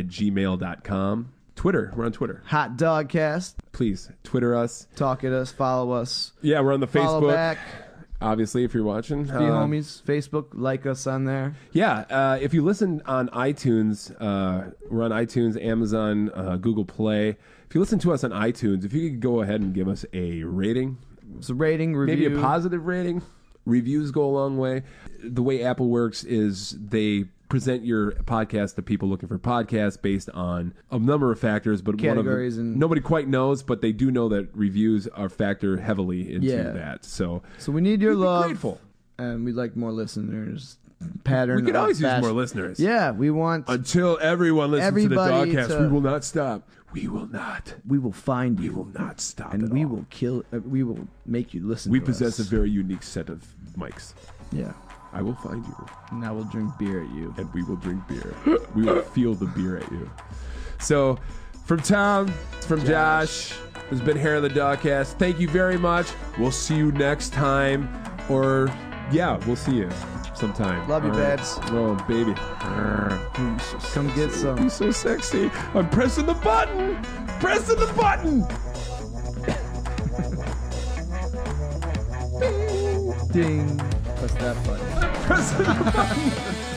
hairofthedogcast@gmail.com. Twitter. We're on Twitter. Hot Dogcast. Please, Twitter us. Talk at us. Follow us. Yeah, we're on the Follow Facebook. back. Obviously, if you're watching. Be homies. Facebook. Like us on there. Yeah, if you listen on iTunes, we're on iTunes, Amazon, Google Play. If you listen to us on iTunes, if you could go ahead and give us a rating, It's a rating, review. maybe a positive rating. Reviews go a long way. The way Apple works is they present your podcast to people looking for podcasts based on a number of factors, but Categories one of them, and- nobody quite knows, but they do know that reviews are factor heavily into Yeah. that. So So we need your we'd be love. grateful. And we'd like more listeners. Pattern. We could of always use fashion. more listeners. Yeah, we want. Until everyone listens Everybody to the Dogcast, to- we will not stop. We will not. we will find We you. will not stop. And at we all. will kill. We will make you listen. We to possess a us. very unique set of mics. Yeah. I will find you, And I will drink beer at you. and we will drink beer. We will feel the beer at you. So, from Tom, from Josh, has been Hair of the Dogcast. Thank you very much. We'll see you next time. Or, yeah, we'll see you. sometime. Love you, All right. babes. Oh, baby. Come get some. He's so sexy. I'm pressing the button. Pressing the button. Ding. Press that button. Pressing the button.